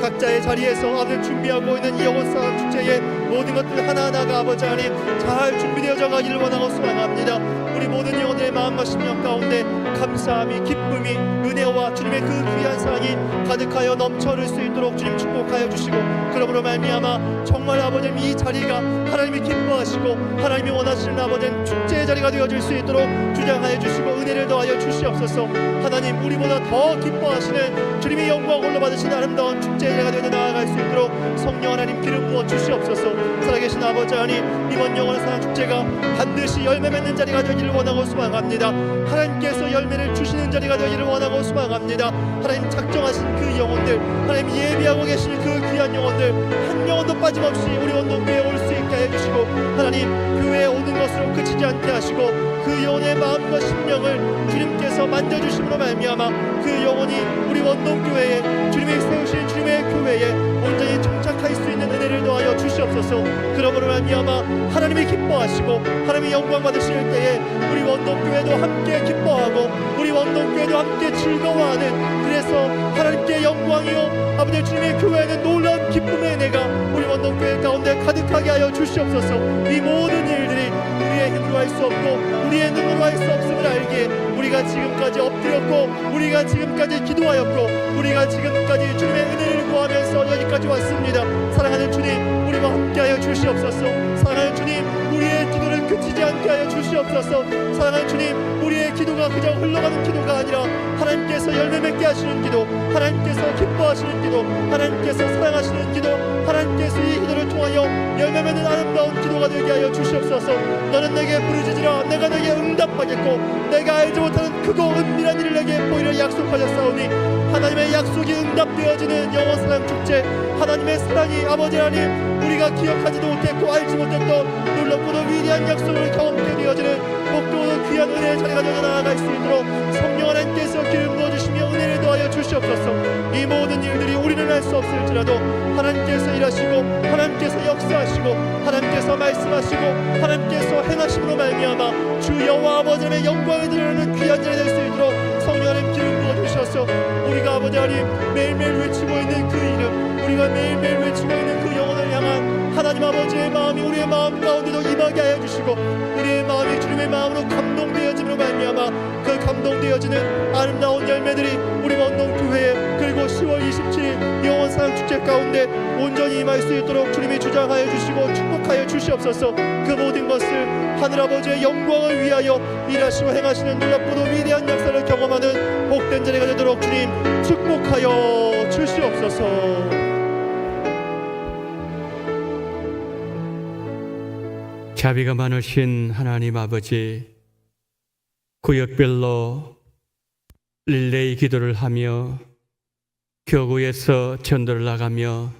각자의 자리에서 아버지 준비하고 있는 이 영원상 축제의 모든 것들 하나하나가 아버지 하나님 잘 준비되어져 가기를 원하고 소망합니다. 우리 모든 영혼들의 마음과 심령 가운데 감사함이 기쁨이 은혜와 주님의 그 귀한 사랑이 가득하여 넘쳐흐를 수 있도록 주님 축복하여 주시고 그러므로 말미암아 정말 아버지님 이 자리가 하나님이 기뻐하시고 하나님이 원하시는 아버지님 축제의 축제의 자리가 되어질 수 있도록 주장하여 주시고 은혜를 더하여 주시옵소서. 하나님, 우리보다 더 기뻐하시는 주님의 영광 홀로 받으시는 아름다운 축제의 자리가 되어 나아갈 수 있도록 성령 하나님 기름 부어 주시옵소서. 살아계신 아버지 하나님, 이번 영원한 사랑 축제가 반드시 열매 맺는 자리가 되기를 원하고 소망합니다. 하나님께서 열매를 주시는 자리가 되기를 원하고 소망합니다. 하나님, 작정하신 그 영혼들, 하나님 예비하고 계시는 그 귀한 영혼들 한 영혼도 빠짐없이 우리 원동교회에 올 수 있게 해주시고, 하나님 교회에 오는 것으로 그치지 않게 하시고 그 영혼의 마음과 심령을 주님께서 만져주심으로 말미암아 그 영혼이 우리 원동교회에 주님이 세우신 주님의 교회에 온전히 정착할 수 있는 은혜를 더하여 주시옵소서. 그러므로 말미암아 하나님이 기뻐하시고 하나님이 영광 받으실 때에 우리 원동교회도 함께 기뻐하고 우리 원동교회도 함께 즐거워하는, 그래서 하나님께 영광이요 아버지 주님의 교회에는 놀라운 기쁨의 은혜가 우리 원동교회 가운데 가득하게 하여 주시옵소서. 이 모든 일들이 우리의 힘으로 할 수 없고 우리의 눈으로 할 수 없음을 알기에 우리가 지금까지 엎드렸고 우리가 지금까지 기도하였고 우리가 지금까지 주님의 은혜를 구하면서 여기까지 왔습니다. 사랑하는 주님, 우리와 함께하여 주시옵소서. 사랑하는 주님, 우리의 기도를 그치지 않게 하여 주시옵소서. 사랑하는 주님, 우리의 기도가 그저 흘러가는 기도가 아니라 하나님께서 열매 맺게 하시는 기도, 하나님께서 기뻐하시는 기도, 하나님께서 사랑하시는 기도, 하나님께서 이 기도를 통하여 열매 맺는 아름다운 기도가 되게 하여 주시옵소서. 너는 내게 부르짖으라 내가 내게 응답하겠고 내가 알지 못하는 크고 은밀한 일을 내게 보이려 약속하셨사오니, 하나님의 약속이 응답되어지는 영원 사랑 축제, 하나님의 사랑이 아버지 하나님 우리가 기억하지도 못했고 알지 못했던 놀랍고도 위대한 약속을 경험하게 되어지는 복도도 귀한 은혜의 자리가 되어 나아갈 수 있도록 성령 하나님께서 기름 부어주시며 은혜를 더하여 주시옵소서. 이 모든 일들이 우리는 할 수 없을지라도 하나님께서 일하시고 하나님께서 역사하시고 하나님께서 말씀하시고 하나님께서 행하심으로 말미암아 주 여호와 아버지 하나님의 영광을 드러내는 귀한 자리 될 수 있도록 성령 하나님 기름 부어주셔서 우리가 아버지 하나님 매일매일 외치고 있는 그 이름, 우리가 매일매일 외치고 있는 그 영혼을 향한 하나님 아버지의 마음이 우리의 마음 가운데도 임하게 하여 주시고 우리의 마음이 주님의 마음으로 감동되어짐으로 말미암아 그 감동되어지는 아름다운 열매들이 우리 원동교회에 그리고 10월 27일 영원 사랑 축제 가운데 온전히 임할 수 있도록 주님이 주장하여 주시고 축복하여 주시옵소서. 그 모든 것을 하늘아버지의 영광을 위하여 일하시고 행하시는 놀랍고도 위대한 역사를 경험하는 복된 자리가 되도록 주님 축복하여 주시옵소서. 자비가 많으신 하나님 아버지, 구역별로 릴레이 기도를 하며 교구에서 전도를 나가며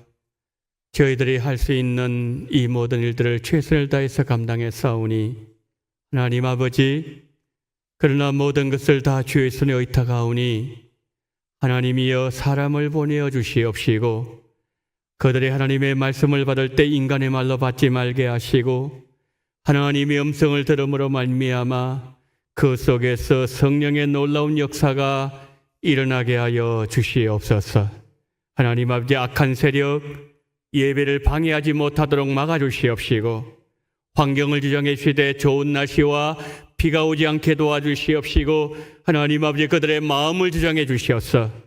저희들이 할 수 있는 이 모든 일들을 최선을 다해서 감당해 싸우니, 하나님 아버지, 그러나 모든 것을 다 주의 손에 의탁하오니 하나님이여 사람을 보내어 주시옵시고 그들이 하나님의 말씀을 받을 때 인간의 말로 받지 말게 하시고 하나님의 음성을 들음으로 말미암아 그 속에서 성령의 놀라운 역사가 일어나게 하여 주시옵소서. 하나님 아버지, 악한 세력 예배를 방해하지 못하도록 막아주시옵시고 환경을 지정해 주시되 좋은 날씨와 비가 오지 않게 도와주시옵시고 하나님 아버지 그들의 마음을 지정해 주시옵소서.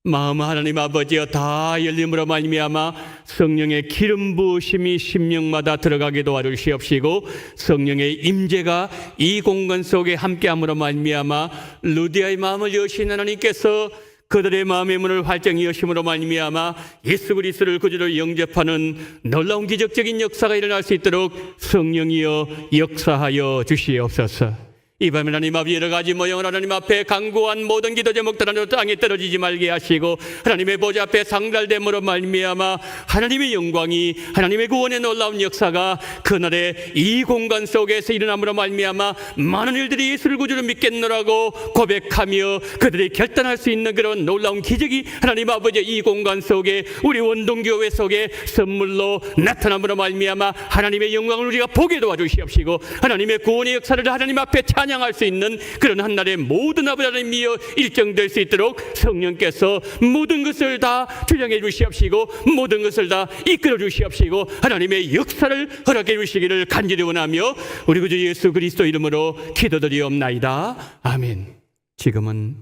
마음은 하나님 아버지여 다 열림으로 말미암아 성령의 기름 부으심이 심령마다 들어가게 도와주시옵시고 성령의 임재가 이 공간 속에 함께함으로 말미암아 루디아의 마음을 여신 하나님께서 그들의 마음의 문을 활짝 여심으로 말미암아 예수 그리스도를 구주로 영접하는 놀라운 기적적인 역사가 일어날 수 있도록 성령이여 역사하여 주시옵소서. 이 밤에 하나님 아버지 여러 가지 모형을 하나님 앞에 간구한 모든 기도 제목들 하나님 땅에 떨어지지 말게 하시고 하나님의 보좌 앞에 상달됨으로 말미암아 하나님의 영광이 하나님의 구원의 놀라운 역사가 그날에 이 공간 속에서 일어남으로 말미암아 많은 일들이 예수를 구주로 믿겠노라고 고백하며 그들이 결단할 수 있는 그런 놀라운 기적이 하나님 아버지 이 공간 속에 우리 원동교회 속에 선물로 나타남으로 말미암아 하나님의 영광을 우리가 보게 도와주시옵시고 하나님의 구원의 역사를 하나님 앞에 찬양할 수 있는 그런 한날의 모든 아버지 하나님이여 일정될 수 있도록 성령께서 모든 것을 다 주장해 주시옵시고 모든 것을 다 이끌어 주시옵시고 하나님의 역사를 허락해 주시기를 간절히 원하며 우리 구주 예수 그리스도 이름으로 기도드리옵나이다. 아멘. 지금은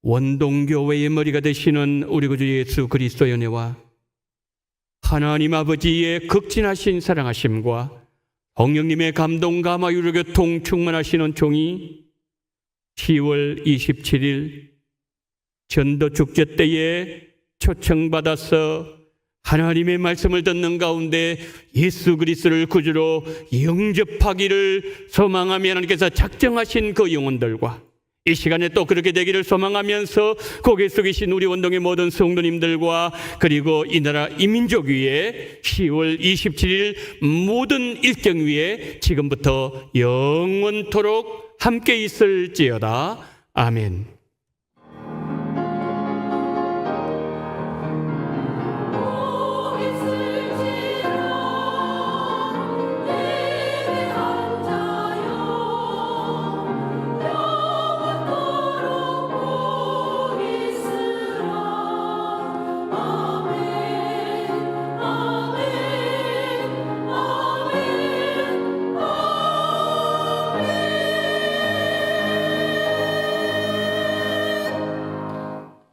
원동교회의 머리가 되시는 우리 구주 예수 그리스도의 은혜와 하나님 아버지의 극진하신 사랑하심과 성령님의 감동 감화유로 교통 충만하시는 종이 10월 27일 전도 축제 때에 초청받아서 하나님의 말씀을 듣는 가운데 예수 그리스도를 구주로 영접하기를 소망하며 하나님께서 작정하신 그 영혼들과 이 시간에 또 그렇게 되기를 소망하면서 고개 숙이신 우리 원동의 모든 성도님들과 그리고 이 나라 이민족 위에 10월 27일 모든 일정 위에 지금부터 영원토록 함께 있을지어다. 아멘.